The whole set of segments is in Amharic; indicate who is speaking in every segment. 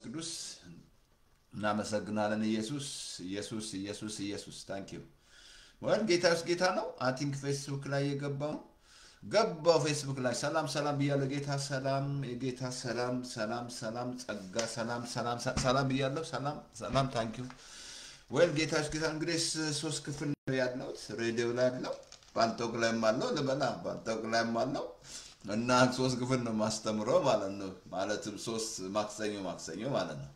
Speaker 1: ቅዱስ እናመሰግናለን ኢየሱስ ኢየሱስ ኢየሱስ ኢየሱስ ታንክ ዩ ወል ጌታስ ጌታ ነው አይ ቲንክ ፌስቡክ ላይ ገባው ፌስቡክ ላይ ሰላም ሰላም ብያለሁ ጌታ ሰላም የጌታ ሰላም ሰላም ሰላም ጸጋ ሰላም ሰላም ሰላም ብያለሁ ሰላም ሰላም ታንክ ዩ ወል ጌታስ ጌታ እንግዲህ ሶስት ክፍል ያለው ሬዲዮ ላይ ያለው ባንቶክ ላይም አለው ለበላ ባንቶክ ላይም አለው እና ሶስት ክፍል ነው ማስተምረው ማለት ነው ማለትም ሶስት ማክሰኞ ማለት ነው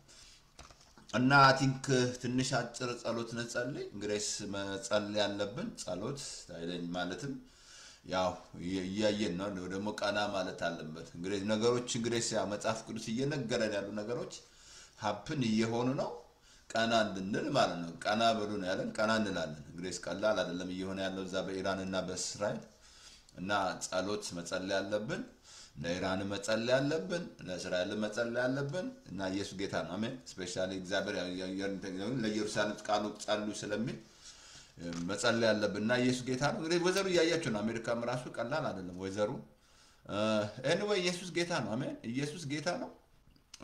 Speaker 1: እና አይ ቲንክ ትንሽ አጭር ጸሎት ነጸልይ እንግዲህ መጸለይ ያለብን ጸሎት አይደል ማለትም ያው ያየን ነው ደግሞ ቃና ማለት አለበት እንግዲህ ነገሮች እንግዲህ ያ መጽሐፍ ቅዱስ እየነገረን ያሉ ነገሮች ሀፕን እየሆኑ ነው ቃና እንድንል ማለት ነው ቃና ብሎ ነው ያለን ቃና እንላለን እንግዲህ ቀላል አይደለም እየሆነ ያለው እዛ በኢራን እና በእስራኤል እና ጸሎት መጸለይ ያለብን ለኢራን መጸለይ ያለብን ለእስራኤል መጸለይ ያለብን እና ኢየሱስ ጌታ ነው አሜን ስፔሻሊ እግዚአብሔር ለኢየሩሳሌም ቃሉ ጸልዩ ስለሚል መጸለይ ያለብን እና ኢየሱስ ጌታ ነው እንግዲህ ወዘሩ ያያችሁ ነው አሜሪካም ራሱ ቀላል አይደለም ወዘሩ anyway ኢየሱስ ጌታ ነው አሜን ኢየሱስ ጌታ ነው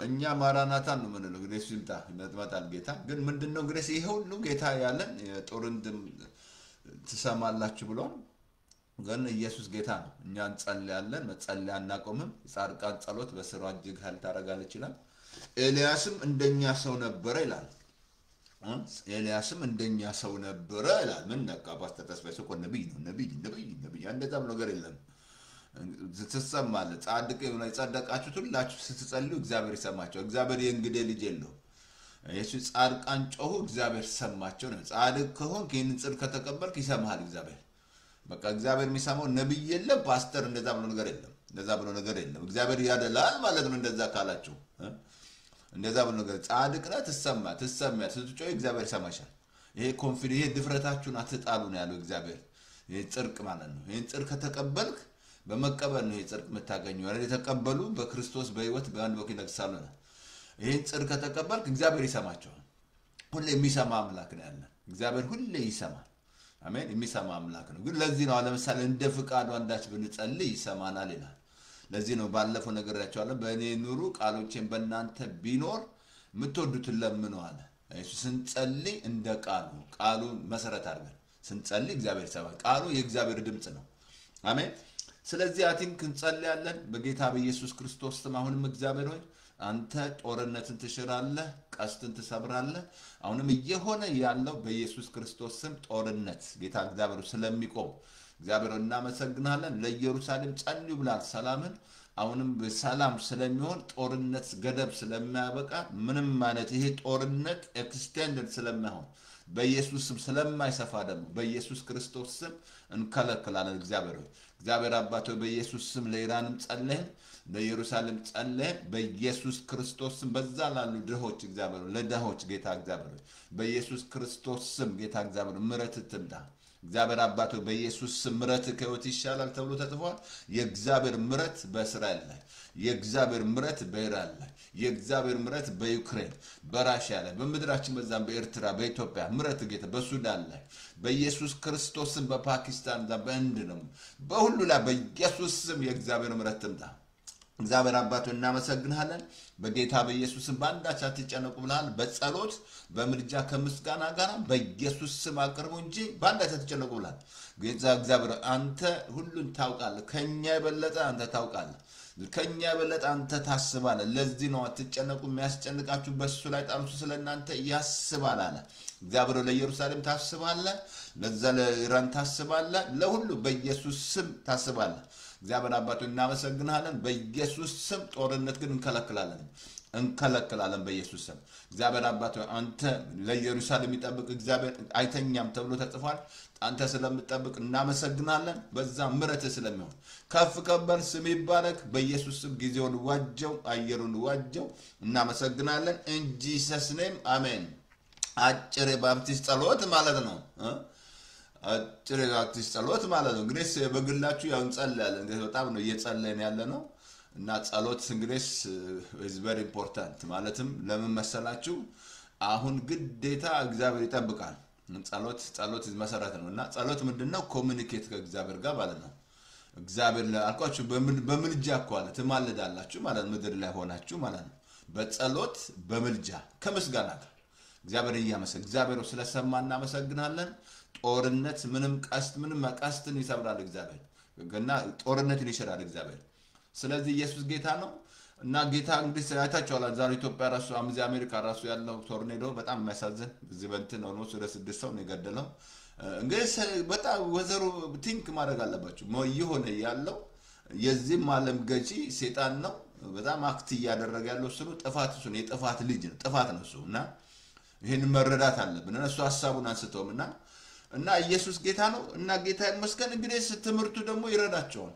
Speaker 1: እኛ ማራናታ ነው ምንለው እንግዲህ ሲምጣ ይመጣል ጌታ ግን ምንድነው እንግዲህ ይሄ ሁሉ ጌታ ያለን ጦርንድም ተሰማላችሁ ብሎ ግን ኢየሱስ ጌታ ነው እኛ እንጸልያለን መጸለይ አናቆምም ጻድቃን ጸሎት በስራው እጅግ ኃይል ታረጋለች ይላል ኤልያስም እንደኛ ሰው ነበር ይላል ኤልያስም እንደኛ ሰው ነበር ይላል ምን ነቃባስ ተተስፋይሶ እኮ ነብይ እንደዛም ነገር የለም ተሰማለ ጻድቅ ነው ጻድቃችሁ ሁላችሁ ስትጸልዩ እግዚአብሔር ይሰማቸው እግዚአብሔር የእንግዴ ልጅ የለው ኢየሱስ ጻድቃን ጮሁ እግዚአብሔር ሰማቸው ነው ጻድቅ ከሆንክ ይህን ጽድቅ ከተቀበልክ ይሰማሃል እግዚአብሔር በቃ እግዚአብሔር የሚሰማው ነብይ የለም ፓስተር እንደዛ ብሎ ነገር የለም እግዚአብሔር ያደላል ማለት ነው እንደዛ ካላችሁ እንደዛ ብሎ ነገር ጻድቅ ነው ተሰማ ስትጮይ እግዚአብሔር ይሰማሻል ይሄ ኮንፊደንስ ይሄ ድፍረታችሁን አትጣሉ ነው ያለው እግዚአብሔር ይሄ ጽድቅ ማለት ነው ይሄን ጽድቅ ከተቀበልክ በመቀበል ነው ይሄ ጽድቅ የምታገኘው አይደል የተቀበሉ በክርስቶስ በህይወት በአንድ ወክ ይነግሳሉ ነው ይሄን ጽድቅ ከተቀበልክ እግዚአብሔር ይሰማቸዋል ሁሌ የሚሰማ አምላክ ነው ያለን እግዚአብሔር ሁሌ ይሰማል አሜን የሚሰማ አምላክ ነው ግን ለዚህ ነው ለምሳሌ እንደ ፍቃዱ አንዳች ብንጸልይ ይሰማናል ይላል ለዚህ ነው ባለፈው ነገራቸዋለሁ በእኔ ኑሩ ቃሎቼን በእናንተ ቢኖር ምትወዱት ለምኑ አለ ኢየሱስ ስንጸልይ እንደ ቃሉ መሰረት አድርገን ስንጸልይ እግዚአብሔር ይሰማል ቃሉ የእግዚአብሔር ድምጽ ነው አሜን ስለዚህ አይ ቲንክ እንጸልያለን በጌታ በኢየሱስ ክርስቶስ ስም አሁንም እግዚአብሔር ሆይ አንተ ጦርነትን ትሽራለህ ቀስትን ትሰብራለህ አሁንም እየሆነ ያለው በኢየሱስ ክርስቶስ ስም ጦርነት ጌታ እግዚአብሔር ስለሚቆም እግዚአብሔር እናመሰግናለን ለኢየሩሳሌም ጸልዩ ብላል ሰላምን አሁንም በሰላም ስለሚሆን ጦርነት ገደብ ስለማያበቃ ምንም ማለት ይሄ ጦርነት ኤክስቴንድድ ስለማይሆን በኢየሱስ ስም ስለማይሰፋ ደግሞ በኢየሱስ ክርስቶስ ስም እንከለከላለን እግዚአብሔር አባቶ በኢየሱስ ስም ለኢራንም ጸልየን ለኢየሩሳሌም ጸልየን በኢየሱስ ክርስቶስ ስም በዛ ላሉ ድሆች እግዚአብሔር ለድሆች ጌታ እግዚአብሔር በኢየሱስ ክርስቶስ ስም ጌታ እግዚአብሔር ምሕረት ትምጣ እግዚአብሔር አባቶ በኢየሱስ ስም ምሕረት ከህይወት ይሻላል ተብሎ ተጽፏል የእግዚአብሔር ምሕረት በእስራኤል ላይ የእግዚአብሔር ምሕረት በኢራን ላይ የእግዚአብሔር ምሕረት በዩክሬን በራሺያ ላይ በመድራችን በዛም በኤርትራ በኢትዮጵያ ምሕረት ጌታ በሱዳን ላይ በኢየሱስ ክርስቶስ ስም በፓኪስታን ላይ በህንድ ነው በሁሉ ላይ በኢየሱስ ስም የእግዚአብሔር ምሕረት ትምጣ እግዚአብሔር አባቶ እናመሰግናለን በጌታ በኢየሱስ ስም ባንዳች አትጨነቁ ብለሃል በጸሎት በምልጃ ከምስጋና ጋር በኢየሱስ ስም አቅርቡ እንጂ ባንዳች አትጨነቁ ብለሃል ጌታ እግዚአብሔር አንተ ሁሉን ታውቃለህ ከኛ የበለጠ አንተ ታውቃለህ ከኛ የበለጠ አንተ ታስባለህ ለዚህ ነው አትጨነቁ የሚያስጨንቃችሁ በሱ ላይ ጣሉት ስለናንተ ያስባል አለ እግዚአብሔር ለኢየሩሳሌም ታስባለህ ለዛ ለኢራን ታስባለህ ለሁሉ በኢየሱስ ስም ታስባለህ እግዚአብሔር አባቶ እናመሰግናለን በኢየሱስ ስም ጦርነት ግን እንከለከላለን በኢየሱስ ስም እግዚአብሔር አባቶ አንተ ለኢየሩሳሌም ይጠብቅ እግዚአብሔር አይተኛም ተብሎ ተጽፏል አንተ ስለምትጠብቅ እናመሰግናለን በዛ ምሕረት ስለሚሆን ከፍ ከበር ስም ይባረክ በኢየሱስ ስም ጊዜውን ዋጀው አየሩን ዋጀው እናመሰግናለን in Jesus name አሜን አጭር ባፕቲስት ጸሎት ማለት ነው አጭር ባፕቲስት ጸሎት ማለት ነው እንግዲህ በግላችሁ ያው እንጸልያለን እንግዲህ በጣም ነው እየጸለየን ያለ ነው እና ጸሎት እንግዲህ is very important ማለትም ለምን መሰላችሁ አሁን ግዴታ እግዚአብሔር ይጠብቃል ጸሎት መሰረት ነውና ጸሎት ምንድነው ኮሙኒኬት ከእግዚአብሔር ጋር ማለት ነው እግዚአብሔር ለአልኳችሁ በምልጃ አቋለ ተማለዳላችሁ ማለት ምድር ላይ ሆናችሁ ማለት ነው በጸሎት በመልጃ ከምስጋና ጋር እግዚአብሔር ይያመሰግን እግዚአብሔር ስለሰማና እናመሰግናለን ጦርነት ምንም ቀስትን ይሰብራል እግዚአብሔር ገና ጦርነትን ይሽራል እግዚአብሔር ስለዚህ ኢየሱስ ጌታ ነው እና ጌታ እንግዲህ አይታችኋል ዛሬ ኢትዮጵያ ራሱ አሜሪካ ራሱ ያለው ቶርኔዶ በጣም የሚያሳዝን እዚህ በእንትን ነው ወደ 6 ሰው ነው የገደለው እንግዲህ በጣም ወዘሩ ቲንክ ማድረግ አለባችሁ ይሆነ ያለው የዚህ ዓለም ገዢ ሰይጣን ነው በጣም አክት ያደረገ ያለው እሱ ጥፋት እሱ ነው የጥፋት ልጅ ነው ጥፋት ነው እሱና ይሄን መረዳት አለብን እነሱ ሐሳቡን አንስተውምና እና ኢየሱስ ጌታ ነው እና ጌታ ይመስገን እንግዲህ ትምህርቱ ደግሞ ይረዳቸዋል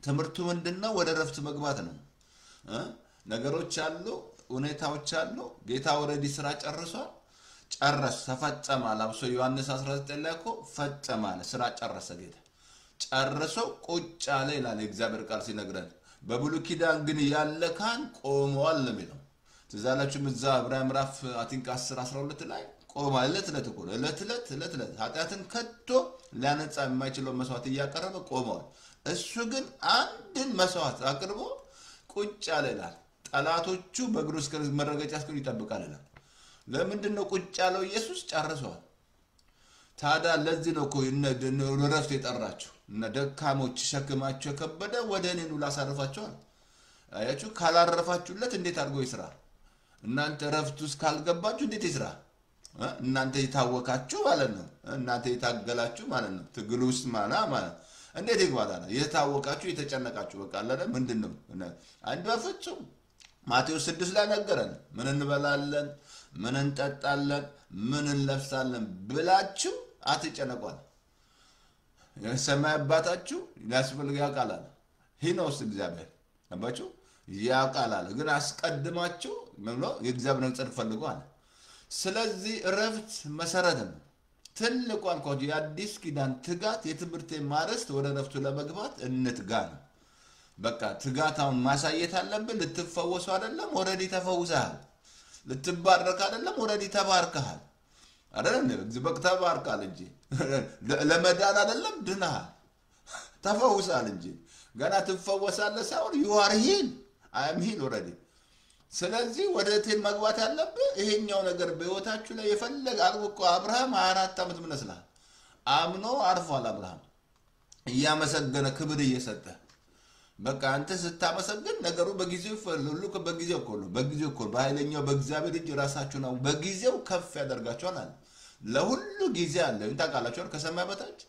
Speaker 1: ትምህርቱ ምንድነው ወደ ረፍት መግባት ነው ነገሮች አሉ ሁኔታዎች አሉ ጌታ ኦሬዲ ስራ ጨርሷል ተፈጸመ አላብሶ ዮሐንስ 19 ላይ እኮ ፈጸመ ስራ ጨረሰ ጌታ ጨርሶ ቁጭ አለ ይላል እግዚአብሔር ቃል ሲነግረን በብሉይ ኪዳን ግን ያለ ካህን ቆመዋል ነው የሚለው ትዛላችሁ ምዛ ዕብራውያን ምዕራፍ 10 12 ላይ ቆመዋል እለት እኮ እለት ኃጢአትን ከቶ ሊያነጻ የማይችለው መስዋዕት እያቀረበ ቆመዋል እሱ ግን አንድን መስዋዕት አቅርቦ ቁጭ አለ ይላል ጠላቶቹ በእግሩ እስከ መረገጫ እስከ ይጠብቃል ይላል ለምንድነው ቁጭ ያለው ኢየሱስ ጨርሷል ታዲያ ለዚህ ነው እኮ ረፍት የጠራችሁ እና ደካሞች ሸክማቸው ከበደ ወደ እኔ ኑ ላሳርፋችኋል አያችሁ ካላረፋችሁለት እንዴት አድርጎ ይስራ እናንተ ረፍት ውስጥ ካልገባችሁ እንዴት ይስራ እናንተ ይታወካችሁ ማለት ነው እናንተ ይታገላችሁ ማለት ነው ትግሉ ውስጥ ማለት እንዴት ይግባታል የታወቃችሁ የተጨነቃችሁ በቃ አለ ምንድነው አንድ በፍጹም ማቴዎስ 6 ላይ ነገረን ምን እንበላለን ምን እንጠጣለን ምን እንለብሳለን ብላችሁ አትጨነቋል የሰማይ አባታችሁ ያስፈልግ ያቃላል ሂኖስ እግዚአብሔር አባችሁ ያቃላል ግን አስቀድማችሁ ምን ነው የእግዚአብሔርን ጽድቅ ፈልጓል ስለዚህ ረፍት መሰረት ነው ትልቋን ኮጂ አዲስ ኪዳን ትጋት የትምርቴ ማረስት ወደ ረፍቱ ለመግባት እንትጋ ነው በቃ ትጋታውን ማሳየት አለብን ልትፈወሱ አይደለም ኦሬዲ ተፈውሰሃል ልትባረክ አይደለም ኦሬዲ ተባርከሃል አይደለም በቃ ተባርካል እንጂ ለመዳን አይደለም ድናሃል ተፈውሰሃል እንጂ ገና ትፈወሳለህ ሳይሆን you are healed I am healed already ስለዚህ ወደ ቴል መግባት ያለብህ ይሄኛው ነገር በህይወታችሁ ላይ የፈለገ አልቆ አብርሃም 24 ዓመት ምንስላል አምኖ አርፏል አብርሃም እያመሰገነ ክብር እየሰጠ በቃ አንተ ስታመሰግን ነገሩ በጊዜው ሁሉ በጊዜው እኮ በኃይለኛው በእግዚአብሔር እጅ ራሳችሁ ነው በጊዜው ከፍ ያደርጋችኋል ለሁሉ ጊዜ አለ እንታቃላችሁ ከሰማይ በታች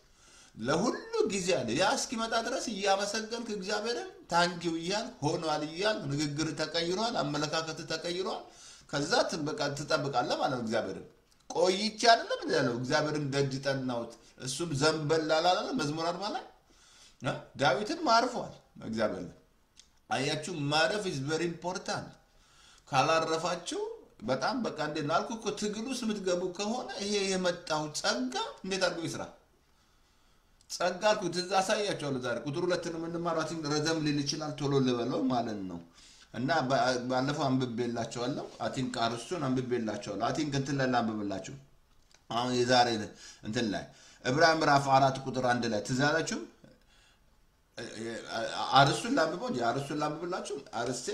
Speaker 1: ለሁሉ ጊዜ አለ ያ እስኪመጣ ድረስ እያመሰገንክ እግዚአብሔርን ታንኪው ይያል ሆኗል ይያል ንግግር ተቀይሯል አመለካከት ተቀይሯል ከዛ በቃ ትጠብቃለህ ማለት እግዚአብሔርን ቆይቼ አይደለም ያለው እግዚአብሔርን ደጅ ጠናውት እሱም ዘንበል አላለ መዝሙር 40 ላይ ዳዊትን ማርፏል እግዚአብሔር አያችሁ ማረፍ is very important ካላረፋችሁ በጣም በቃ እንደናልኩ እኮ ትግሉስ ምትገቡ ከሆነ ይሄ የመጣው ጸጋ እንዴት አድርጎ ይስራ ጸጋልኩ ትዛሳያችኋለሁ ዛሬ ቁጥር 2 ነው ምንማራችን ረዘም ሊል ይችላል ቶሎ ልበለው ማለት ነው እና ባለፈው አንብቤላችኋለሁ አቲንክ አርስቶን አንብቤላችኋለሁ አቲንክ እንትን ላይ አንብቤላችሁ አሁን የዛሬ እንትን ላይ ዕብራውያን ምዕራፍ 4 ቁጥር 1 ላይ ትዛላችሁ አርስቱን ላንብበው አርስቱን ላንብብላችሁ አርስቴ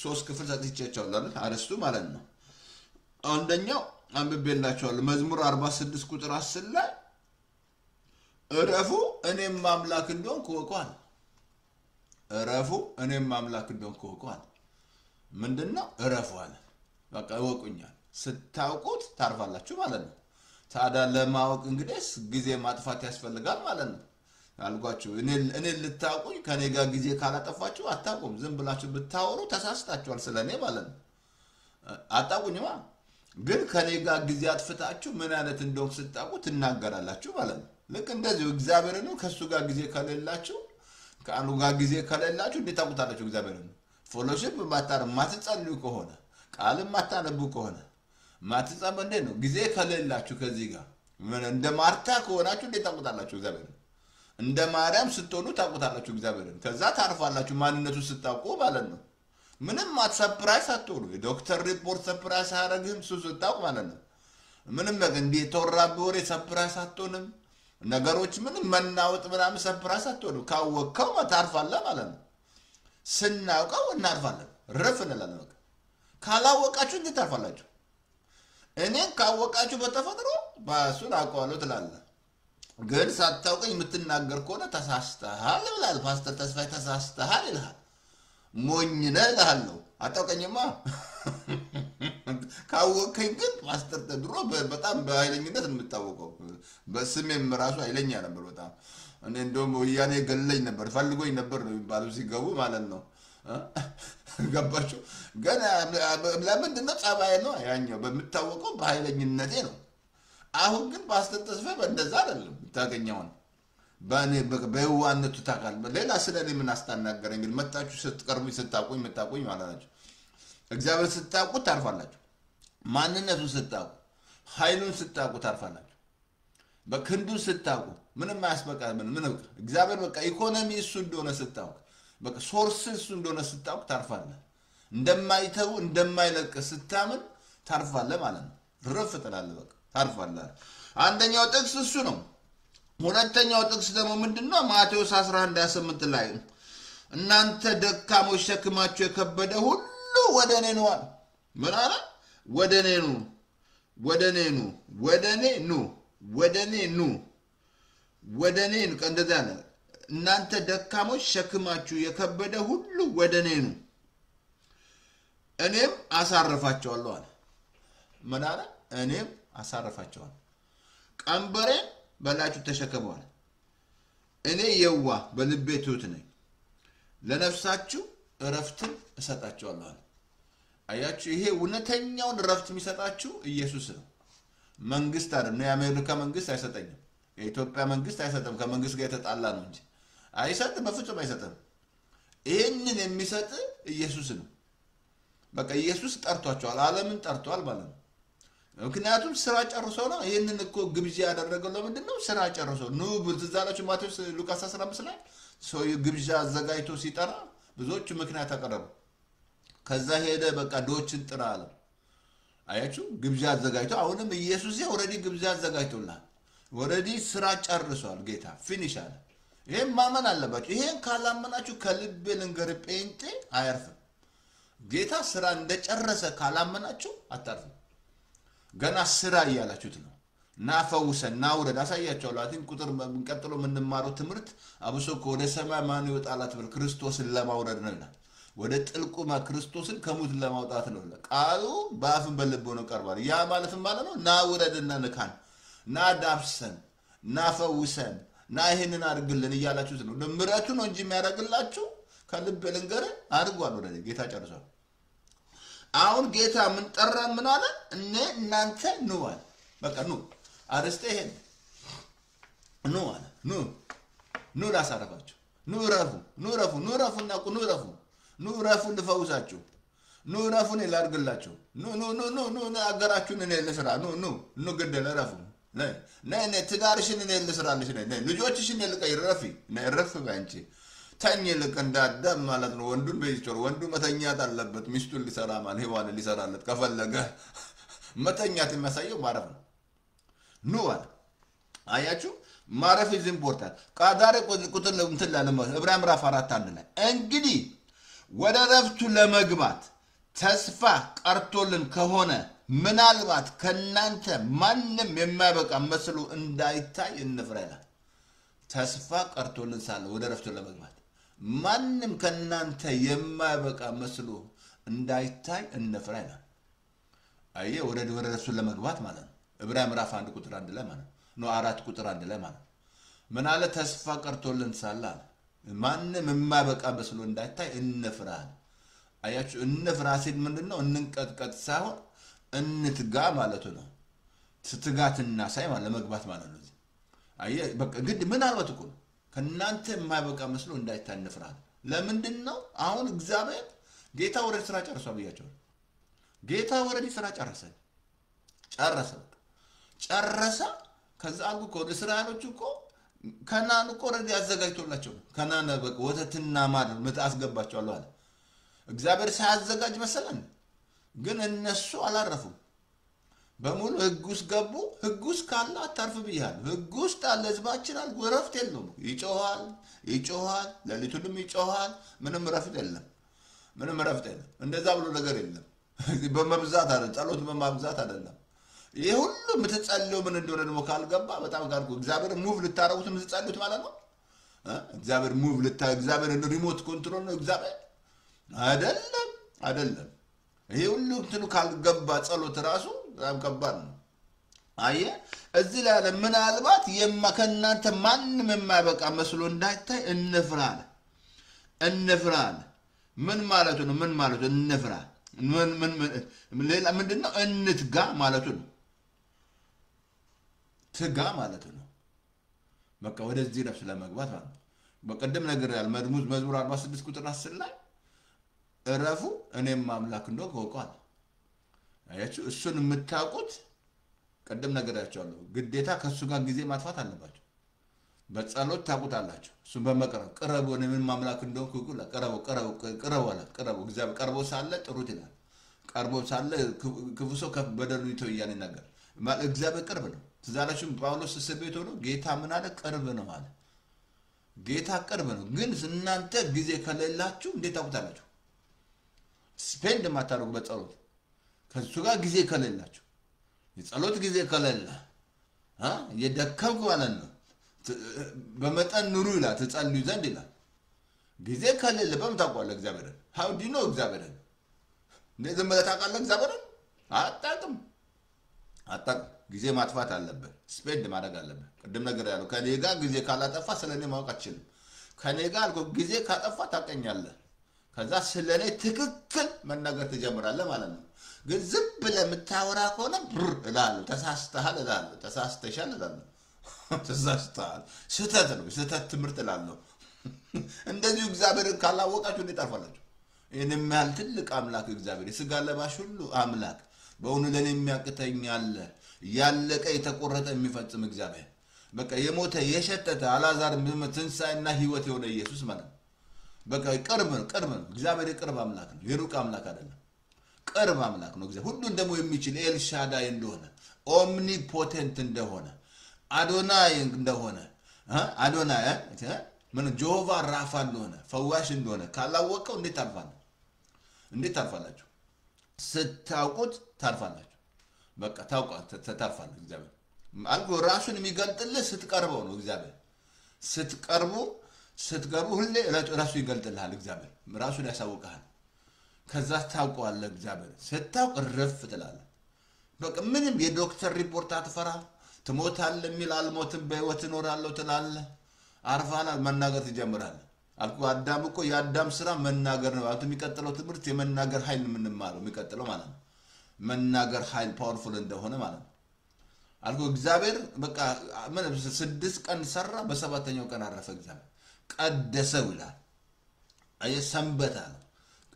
Speaker 1: 3 ክፍል ሰጥቼቻለሁ አይደል አርስቱ ማለት ነው አንደኛው አንብቤላችኋለሁ መዝሙር 46 ቁጥር 10 ላይ እረፉ እኔም አምላክ እንደሆንኩ ወቋል እረፉ እኔም አምላክ እንደሆንኩ ወቋል ምንድነው እረፉ አለ በቃ ወቁኛል ስታውቁት ታርፋላችሁ ማለት ነው ታዲያ ለማወቅ እንግዲህ ጊዜ ማጥፋት ያስፈልጋል ማለት ነው አልጓችሁ እኔ ልታውቁኝ ከኔ ጋር ጊዜ ካላጠፋችሁ አታውቁም ዝም ብላችሁ ብታወሩ ተሳስታችኋል ስለኔ ማለት ነው አታውቁኝማ ግን ከኔ ጋር ጊዜ አጥፍታችሁ ምን አይነት እንደሆነ ስታውቁ ትናገራላችሁ ማለት ነው ልክ እንደዚህ እግዚአብሔር ነው ከሱ ጋር ጊዜ ከሌላችሁ ከአንዱ ጋር ጊዜ ከሌላችሁ እንዴት ታውቁታላችሁ እግዚአብሔር ነው ፎሎሺፕ ማትጸልዩ ከሆነ ቃልም ማታነቡ ከሆነ ማትጸልዩ እንዴ ነው ጊዜ ከሌላችሁ ከዚህ ጋር ምን እንደ ማርታ ከሆናችሁ እንዴት ታውቁታላችሁ እግዚአብሔር እንደ ማርያም ስትሆኑ ታውቁታላችሁ እግዚአብሔርን ከዛ ታርፋላችሁ ማንነቱ ስታውቁ ማለት ነው ምንም ማትሰርፕራይዝ አትሆኑ የዶክተር ሪፖርት ሰርፕራይዝ አያረግም ስታውቁ ማለት ነው ምንም ነገር እንዴ ተወራብ ወሬ ሰርፕራይዝ አትሆንም ነገሮች ምንም መናወጥ ምናምን ሰርፕራይዝ አትሆኑ ካወቀው ታርፋለህ ማለት ነው ስናውቀው እናርፋለን ረፍ እንላለን ካላወቃችሁ እንዴት ታርፋላችሁ? እኔን ካወቃችሁ በተፈጥሮ ባሱን አውቀዋለሁ ትላለህ። ግን ሳታውቀኝ የምትናገር ከሆነ ተሳስተሃል ይላል ፓስተር ተስፋዬ። ተሳስተሃል ይልሃል። ሞኝ ነህ እልሃለሁ። አታውቀኝማ። ካወቀኝ ግን ፓስተር ድሮ በጣም በኃይለኝነት የምታወቀው በስሜም ራሱ ኃይለኛ ነበር በጣም። እኔ እንደውም ወያኔ ገለኝ ነበር ፈልጎኝ ነበር ነው የሚባለው ሲገቡ ማለት ነው። ገባችሁ? ግን ለምንድን ነው ጸባዬ ነው ያኛው በምታወቀው በኃይለኝነቴ ነው። አሁን ግን ፓስተር ተስፋዬ በእንደዛ አይደለም ታገኘውን ባኔ በየዋነቱ ታካል ሌላ ስለኔ ምን አስተናገረኝ? ግን መጣችሁ ስትቀርቡ ስታቁኝ መጣቁኝ ማለት ነው። እግዚአብሔር ስታቁ ታርፋላችሁ። ማንነቱን ስታቁ ኃይሉን ስታቁ ታርፋላችሁ። በክንዱን ስታቁ ምንም አያስበቃ ምን እግዚአብሔር በቃ ኢኮኖሚ እሱ እንደሆነ ስታቁ በቃ ሶርስ እሱ እንደሆነ ስታቁ ታርፋለህ። እንደማይተው እንደማይለቅ ስታምን ታርፋለህ ማለት ነው። ረፍ ትላለህ በቃ ታርፋለህ። አንደኛው ጥቅስ እሱ ነው። ሁለተኛው ጥቅስ ደግሞ ምንድነው? ማቴዎስ 11:28 ላይ እናንተ ደካሞች ሸክማችሁ የከበደ ሁሉ ወደ እኔ ኑ አለ። ምን አለ? ወደ እኔ ኑ፣ ወደ እኔ ኑ፣ ወደ እኔ ኑ፣ ወደ እኔ ኑ፣ ወደ እኔ ኑ። እንደዛ ነው። እናንተ ደካሞች ሸክማችሁ የከበደ ሁሉ ወደ እኔ ኑ እኔም አሳርፋቸዋለሁ አለ። ምን አለ? እኔም አሳርፋቸዋለሁ። ቀንበሬን በላችሁ ተሸከመዋል። እኔ የዋ በልቤ ትሁት ነኝ፣ ለነፍሳችሁ እረፍትን እሰጣችኋለሁ አለ። አያችሁ፣ ይሄ እውነተኛውን እረፍት የሚሰጣችሁ ኢየሱስ ነው። መንግስት አይደለም። የአሜሪካ መንግስት አይሰጠኝም። የኢትዮጵያ መንግስት አይሰጥም። ከመንግስት ጋር የተጣላ ነው እንጂ አይሰጥም፣ በፍጹም አይሰጥም። ይሄንን የሚሰጥ ኢየሱስ ነው። በቃ ኢየሱስ ጠርቷቸዋል፣ ዓለምን ጠርቷል ማለት ነው። ምክንያቱም ስራ ጨርሶ ነው። ይሄንን እኮ ግብዣ ያደረገው ለምንድን ነው? ስራ ጨርሶ ነው። ብትዛላችሁ ማቴዎስ ሉቃስ 15 ላይ ሰው ግብዣ አዘጋጅቶ ሲጠራ ብዙዎች ምክንያት አቀረቡ። ከዛ ሄደ በቃ ዶችን ጥራ አለ። አያችሁ፣ ግብዣ አዘጋጅቶ አሁንም ኢየሱስ ኦሬዲ ግብዣ አዘጋጅቶላል። ኦሬዲ ስራ ጨርሷል ጌታ ፊኒሽ አለ። ይሄን ማመን አለባችሁ። ይሄን ካላመናችሁ ከልብ ልንገር ጴንጤ አያርፍም። ጌታ ስራ እንደጨረሰ ካላመናችሁ አታርፉም። ገና ስራ እያላችሁት ነው። ናፈውሰን ናውረድ አሳያቸዋለሁ። አቲን ቁጥር በሚቀጥሎ የምንማረው ትምህርት አብሶ ወደ ሰማይ ማን ይወጣላት ብለ ክርስቶስን ለማውረድ ነው ይላል። ወደ ጥልቁ ክርስቶስን ከሙት ለማውጣት ነው ይላል። ቃሉ በአፍን በልብ ሆኖ ቀርቧል። ያ ማለትም ማለት ነው ናውረድና ንካን፣ ናዳብሰን፣ ናፈውሰን፣ ና ይሄንን አድርግልን እያላችሁት ነው። ምሕረቱ ነው እንጂ የሚያደርግላችሁ ከልብ ልንገር አድርጓል። ወደ ጌታ ጨርሷል። አሁን ጌታ ምን ጠራን? ምን አለ? እናንተ ኑ አለ። በቃ ኑ አርስተ ይሄን ኑ አለ። ኑ ላሳረፋችሁ፣ ኑ ረፉ፣ ኑ ረፉ፣ ኑ ረፉና ኑ ረፉ፣ ኑ ረፉ ልፈውሳችሁ፣ ኑ ረፉን ላድርግላችሁ፣ ኑ አገራችሁን እኔ ልስራ፣ ኑ ግደለ ረፉ፣ ነይ ትዳርሽን እኔ ልስራልሽ፣ ነይ ልጆችሽን ልቀይር፣ ረፍ ባንቺ ተኝ ልክ እንዳዳም ማለት ነው። ወንዱን በይቾር ወንዱ መተኛት አለበት። ሚስቱን ሊሰራ ማለት ሄዋን ሊሰራለት ከፈለገ መተኛት የሚያሳየው ማረፍ ነው። ኑ አለ። አያችሁ፣ ማረፍ is important። ቃዳሬ ቁጥር እንትን ለለም ዕብራውያን ምዕራፍ 4:1 ላይ እንግዲህ ወደ ረፍቱ ለመግባት ተስፋ ቀርቶልን ከሆነ ምናልባት ከናንተ ማንንም የማይበቃ መስሎ እንዳይታይ እንፍራ ይላል። ተስፋ ቀርቶልን ሳለ ወደ ረፍቱ ለመግባት ማንንም ከናንተ የማይበቃ መስሎ እንዳይታይ እንፍራ ይላል። አየ ወደ ረፍቱ ለመግባት ማለት ነው። ዕብራውያን ምዕራፍ 1:1 ላይ ማለት ነው 4:1 ላይ ማለት ምን አለ? ተስፋ ቀርቶልን ሳለ ማንንም የማይበቃ መስሎ እንዳይታይ እንፍራ። አያችሁ፣ እንፍራ ሲል ምንድነው? እንንቀጥቀጥ ሳይሆን እንትጋ ማለት ነው። ስትጋትና ሳይ ማለት ለመግባት ማለት ነው። አየ በቃ ግድ ምናልባት እኮ ከናንተ የማይበቃ መስሎ እንዳይታይ እንፍራ። ለምንድነው? አሁን እግዚአብሔር ጌታ ወደ ስራ ጨርሷል ብያቸው። ጌታ ወደ ስራ ጨረሰ። ከዛ አልኩ እኮ እስራኤሎች እኮ ከናን እኮ ወደ ያዘጋጅቶላቸው ከናን በቃ ወተትና ማር አስገባቸዋለሁ አለ። እግዚአብሔር ሳያዘጋጅ መሰለን፣ ግን እነሱ አላረፉም። በሙሉ ህግ ውስጥ ገቡ። ህግ ውስጥ ካለ አታርፍ ብያለሁ። ህግ ውስጥ አለ ህዝባችን አለ ረፍት የለውም። ይጮሃል፣ ሌሊቱንም ይጮሃል። ምንም ረፍት የለም። እንደዛ ብሎ ነገር የለም። በመብዛት አይደለም ጸሎት በማብዛት አይደለም ይሄ ሁሉ የምትጸልዩ ምን እንደሆነ ደግሞ ካልገባ በጣም ካልኩ እግዚአብሔር ሙቭ ልታረጉት የምትጸልዩት ማለት ነው እግዚአብሔር ሙቭ እግዚአብሔር ሪሞት ኮንትሮል ነው እግዚአብሔር አይደለም ይሄ ሁሉ እንትኑ ካልገባ ጸሎት ራሱ በጣም ከባድ ነው አየ እዚህ ላይ ያለ ምናልባት የማከናንተ ማንንም የማይበቃ መስሎ እንዳይታይ እንፍራል ምን ማለቱ ነው እንፍራ ሌላ ምንድነው እንትጋ ማለቱ ነው ትጋ ማለቱ ነው በቃ ወደዚህ ነፍስ ለመግባት ማለት በቀደም ነገር ያለ መዝሙር 46 ቁጥር 10 ላይ እረፉ እኔም አምላክ እንደሆነ ወቋል አያችሁ እሱን የምታውቁት ቀደም ነገራቸዋለሁ ግዴታ ከሱ ጋር ጊዜ ማጥፋት አለባችሁ በጸሎት ታውቁታላችሁ እሱን በመቅረብ ቀረቡ እኔም አምላክ እንደሆነ ወቋል ቀረቡ እግዚአብሔር ቀርቦ ሳለ ጥሩት ይላል ቀርቦ ሳለ ክፉ ሰው በደሉ ይተው ይያኔ ነገር እግዚአብሔር ቅርብ ነው ትዛላችሁ ጳውሎስ ስቤት ሆኖ ጌታ ምን አለ ቅርብ ነው አለ ጌታ ቅርብ ነው ግን እናንተ ጊዜ ከሌላችሁ እንዴት ታውቁታላችሁ ስፔንድ ማታረጉ በጸሎት ከሱ ጋር ጊዜ ከሌላችሁ የጸሎት ጊዜ ከሌላ የደከምኩ ማለት ነው በመጠን ኑሩ ይላል ትጸልዩ ዘንድ ይላል ጊዜ ከሌለ በምን ታውቃለህ እግዚአብሔርን how do you know እግዚአብሔርን እንደዚህ ማለት ታውቃለህ እግዚአብሔርን አታውቅም ጊዜ ማጥፋት አለበት ስፔንድ ማድረግ አለበት ቀደም ነገር ያለው ከኔ ጋር ጊዜ ካላጠፋ ስለኔ ማወቅ አትችልም ከኔ ጋር ጊዜ ካጠፋ ታቀኛለህ ከዛ ስለኔ ትክክል መናገር ትጀምራለህ ማለት ነው ግን ዝም ብለህ የምታወራ ከሆነ እላለሁ ተሳስተሃል እላለሁ ተሳስተሻል እላለሁ ተሳስተሃል ስህተት ትምህርት እላለሁ እንደዚህ እግዚአብሔርን ካላወቃችሁ እንዴት ታርፋላችሁ ይሄንም ያህል ትልቅ አምላክ እግዚአብሔር የሥጋ ለባሽ ሁሉ አምላክ በእውኑ ለኔ የሚያቅተኝ አለ ያለቀ የተቆረጠ የሚፈጽም እግዚአብሔር በቃ የሞተ የሸተተ አላዛር ትንሣኤና ህይወት የሆነ ኢየሱስ ማለት በቃ ቅርብ ነው እግዚአብሔር ቅርብ አምላክ ነው የሩቅ አምላክ አይደለም ቅርብ አምላክ ነው እግዚአብሔር ሁሉን ደግሞ የሚችል ኤልሻዳይ እንደሆነ ኦምኒፖቴንት እንደሆነ አዶናይ እንደሆነ አዶናይ ምን ጆቫ ራፋ እንደሆነ ፈዋሽ እንደሆነ ካላወቀው እንዴት ታርፋላችሁ ስታውቁት ታርፋላችሁ በቃ ታርፋለህ እግዚአብሔር አልጎ ራሱን የሚገልጥልህ ስትቀርበው ነው እግዚአብሔር ስትቀርቡ ሁሌ ራሱ ይገልጥልሃል እግዚአብሔር ራሱን ያሳውቃል ከዛ ታውቀዋለህ እግዚአብሔር ስታውቅ ረፍ ትላለህ በቃ ምንም የዶክተር ሪፖርት አትፈራ ትሞታለህ የሚል አልሞትም በህይወት እኖራለሁ ትላለህ አርፋናል መናገር ትጀምራለህ አልኩ አዳም እኮ የአዳም ስራ መናገር ነው አቱ የሚቀጥለው ትምህርት የመናገር ኃይል የምንማረው የሚቀጥለው ማለት ነው መናገር ኃይል ፓወርፉል እንደሆነ ማለት ነው አልኩ እግዚአብሔር በቃ ምን 6 ቀን ሰራ በሰባተኛው ቀን አረፈ እግዚአብሔር ቀደሰው ይላል ሰንበት አለ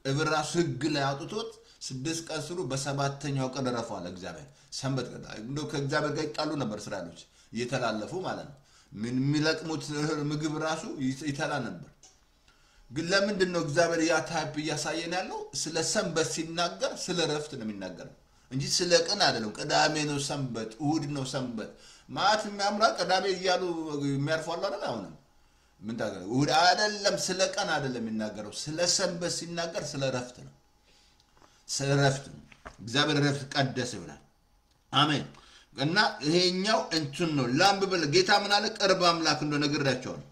Speaker 1: እብራሱ ህግ ላይ አውጥቶት 6 ቀን ስሩ በሰባተኛው ቀን አረፈዋል እግዚአብሔር ሰንበት ቀን እንደው ከእግዚአብሔር ጋር ይጣሉ ነበር እስራኤሎች እየተላለፉ ማለት ነው ምን የሚለቅሙት ምግብ ራሱ ይተላ ነበር ግን ለምንድን ነው እግዚአብሔር ያ ታይፕ ያሳየን ያለው ስለ ሰንበት ሲናገር ስለ ረፍት ነው የሚናገረው እንጂ ስለ ቀን አይደለም ቅዳሜ ነው ሰንበት እሁድ ነው ሰንበት ማት የሚያምራ ቅዳሜ ይያሉ የሚያርፋሉ አይደል አሁን ምን ታገለ እሁድ አይደለም ስለ ቀን አይደለም የሚናገረው ስለ ሰንበት ሲናገር ስለ ረፍት ነው ስለ ረፍት እግዚአብሔር ረፍት ቀደሰ ይላል አሜን እና ይሄኛው እንትን ነው ላምበል ጌታ ምን አለ ቅርብ አምላክ እንደሆነ ነግራቸዋለሁ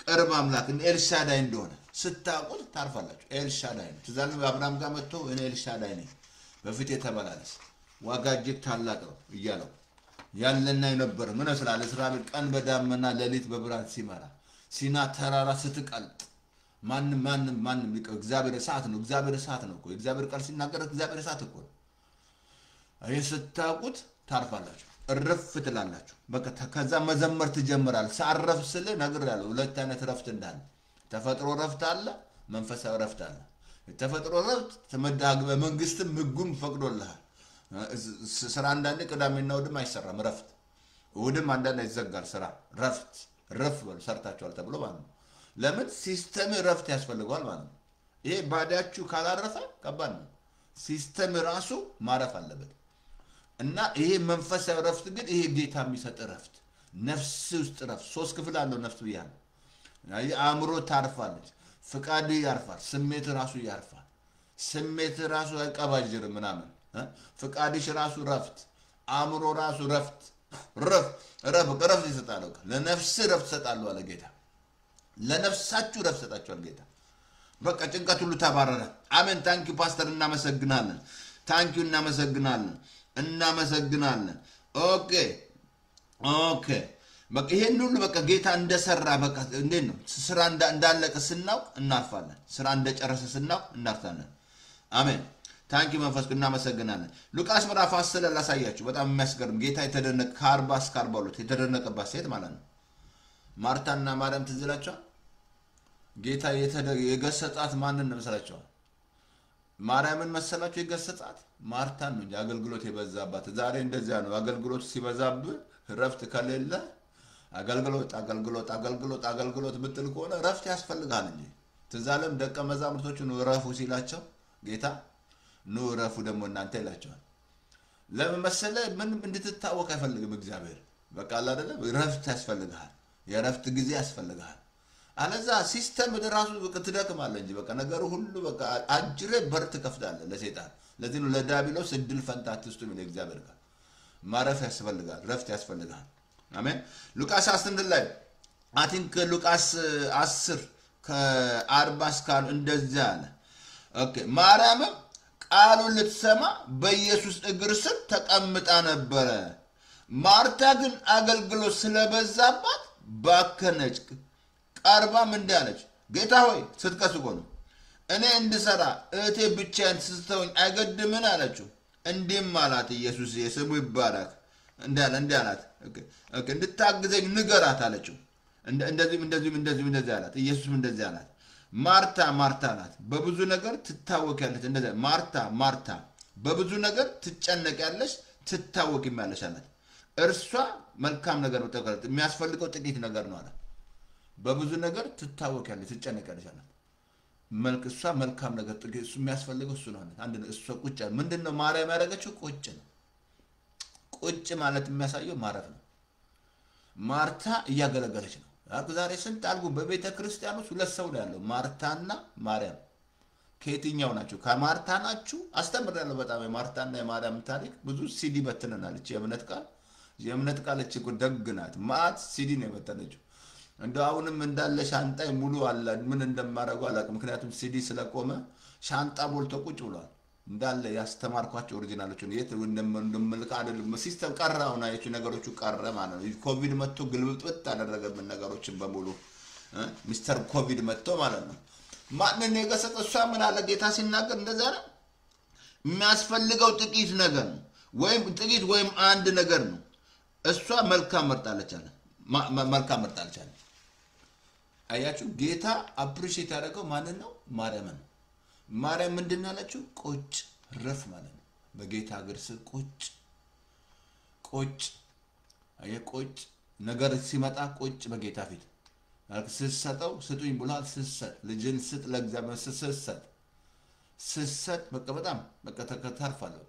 Speaker 1: ቅርብ አምላክ ኤልሻዳይ እንደሆነ ስታውቁት ታርፋላችሁ ኤልሻዳይ ነው ትዛል አብርሃም ጋር መጥቶ እኔ ኤልሻዳይ ነኝ በፊት የተባላልስ ዋጋጅክ ታላቅ ነው ይያለው ያለና የነበረ ምን እስራኤል ቀን በዳመና ሌሊት በብርሃን ሲመራ ሲና ተራራ ስትቀልጥ ማንንም ሊቀው እግዚአብሔር እሳት ነው እኮ እግዚአብሔር ቃል ሲናገር እግዚአብሔር እሳት እኮ ስታውቁት ታርፋላችሁ እረፍ ትላላችሁ በቃ ከዛ መዘመር ትጀምራል ሳረፍ ስለ ነገር ያለው ሁለት አይነት ረፍት እንዳለ ተፈጥሮ ረፍት አለ መንፈሳዊ ረፍት አለ ተፈጥሮ ረፍት ተመዳግ በመንግስትም ህጉም ፈቅዶልሃል ስራ አንዳንዴ ቅዳሜና እሑድም አይሰራም ረፍት እሑድም አንዳንዴ ይዘጋል ስራ ረፍ በሉ ሰርታችኋል ተብሎ ማለት ነው ለምን ሲስተም ረፍት ያስፈልጋል ማለት ነው ይሄ ባዳችሁ ካላረፈ ከባድ ነው ሲስተም ራሱ ማረፍ አለበት እና ይሄ መንፈሳዊ ረፍት ግን ይሄ ጌታ የሚሰጥ ረፍት ነፍስ ውስጥ ረፍት 3 ክፍል አለው ነፍስ ብያለሁ አእምሮ ታርፋለች ፍቃድ ያርፋል ስሜት ራሱ ያርፋል ስሜት ራሱ አይቀባጅር ምናምን ፍቃድሽ ራሱ ረፍት አእምሮ ራሱ ረፍት ረፍት ይሰጣል ለነፍስ ረፍት ይሰጣል አለ ጌታ ለነፍሳችሁ ረፍት ይሰጣችኋል ጌታ በቃ ጭንቀት ሁሉ ተባረረ አሜን ታንኪዩ ፓስተር እናመሰግናለን ታንኪዩ እናመሰግናለን ኦኬ በቃ ይሄን ሁሉ በቃ ጌታ እንደሰራ በቃ እንዴት ነው ስራ እንዳለቀ ስናውቅ እናርፋለን ስራ እንደጨረሰ ስናውቅ እናርፋለን አሜን ታንኪ መንፈስ እናመሰግናለን ሉቃስ ምዕራፍ 10 ላሳያችሁ በጣም የሚያስገርም ጌታ የተደነቀ ከ40 እስከ 42 የተደነቀባት ሴት ማለት ነው ማርታና ማርያም ትዝላችሁ ጌታ የገሰጻት ማንን ነው መሰላችሁ ማርያምን መሰላችሁ የገሰጻት ማርታን ነው አገልግሎት የበዛባት ዛሬ እንደዚያ ነው አገልግሎት ሲበዛብ ረፍት ከሌለ አገልግሎት ብትል ከሆነ ረፍት ያስፈልጋል እንጂ ተዛለም ደቀ መዛሙርቶቹን ረፉ ሲላቸው ጌታ ኑ ረፉ ደግሞ እናንተ ይላቸዋል ለምን መሰለ ምን እንድትታወቅ አይፈልግም እግዚአብሔር በቃ አይደለም ረፍት ያስፈልጋል የረፍት ጊዜ ያስፈልጋል አለዛ ሲስተም ራሱ በቃ ትደክማለህ እንጂ በቃ ነገር ሁሉ በቃ አጅሬ በር ትከፍታለህ ለሰይጣን ለዚህ ነው ለዳቢሎስ እድል ፈንታ አትስጡ ምን እግዚአብሔር ጋር ማረፍ ያስፈልጋል ረፍት ያስፈልጋል አሜን ሉቃስ 10 ላይ አይ ቲንክ ሉቃስ 10 ከ40 እስከ እንደዚያ አለ ኦኬ ማርያም ቃሉን ልትሰማ በኢየሱስ እግር ስር ተቀምጣ ነበር ማርታ ግን አገልግሎት ስለበዛባት ባከነች ቀርባም እንዳለች ጌታ ሆይ ስትከስቆ ነው እኔ እንድሰራ እቴ ብቻዬን ስትተውኝ አይገድምን አለችው እንዲህም አላት ኢየሱስ ስሙ ይባረክ እንዳላት ኦኬ እንድታግዘኝ ንገራት አለችው እንደዚህ አላት ኢየሱስም እንደዚህ አላት ማርታ ናት በብዙ ነገር ትታወቂያለሽ እንደዚህ ማርታ በብዙ ነገር ትጨነቂያለሽ ትታወቂያለሽ አላት እርሷ መልካም ነገር ተቀበለ የሚያስፈልገው ጥቂት ነገር ነው አለ በብዙ ነገር ትታወቂያለሽ ትጨነቂያለሽ አላት እሷ መልካም ነገር ጥቂት እሱ የሚያስፈልገው እሱ ነው አንድ ነው እሷ ቁጭ ምንድነው ማርያም ያደረገችው ቁጭ ማለት የሚያሳየው ማረፍ ነው ማርታ እያገለገለች ነው ዛሬ ስንት አልጉ በቤተ ክርስቲያን ውስጥ ሁለት ሰው ያለው ማርታና ማርያም ከየትኛው ናቸው ከማርታ ናችሁ አስተምራለሁ በጣም የማርታና የማርያም ታሪክ ብዙ ሲዲ በትነናለች የእምነት ቃል እቺ ደግ ናት ማት ሲዲ ነው የበተነችው እንደው አሁንም እንዳለ ሻንጣ ሙሉ አለ ምን እንደማረጋው አላውቅም ምክንያቱም ሲዲ ስለቆመ ሻንጣ ቦልቶ ቁጭ ብሏል እንዳለ ያስተማርኳቸው ኦሪጂናሎቹ የት እንደምልካ አይደለም ሲስተም ቀራውና የቹ ነገሮቹ ቀረ ማለት ነው ኮቪድ መጥቶ ግልብጥብጥ አደረገብን ነገሮችን በሙሉ ሚስተር ኮቪድ መጥቶ ማለት ነው ማንን የገሰጠ እሷ ምን አለ ጌታ ሲናገር እንደዛ ነው የሚያስፈልገው ጥቂት ነገር ነው ወይም አንድ ነገር ነው እሷ መልካም መርጣለች አለ አያችሁ ጌታ አፕሪሺየት ያደረገው ማንን ነው ማርያም ምንድን አለችው ቁጭ ረፍ ማለት ነው በጌታ እግር ስር ቁጭ ቁጭ ነገር ሲመጣ ቁጭ በጌታ ፊት ስሰጠው ስጡኝ ብሏል ስሰጥ ልጅን ስጥ ለእግዚአብሔር ስሰጥ በቃ በጣም በቃ ተከታርፋለሁ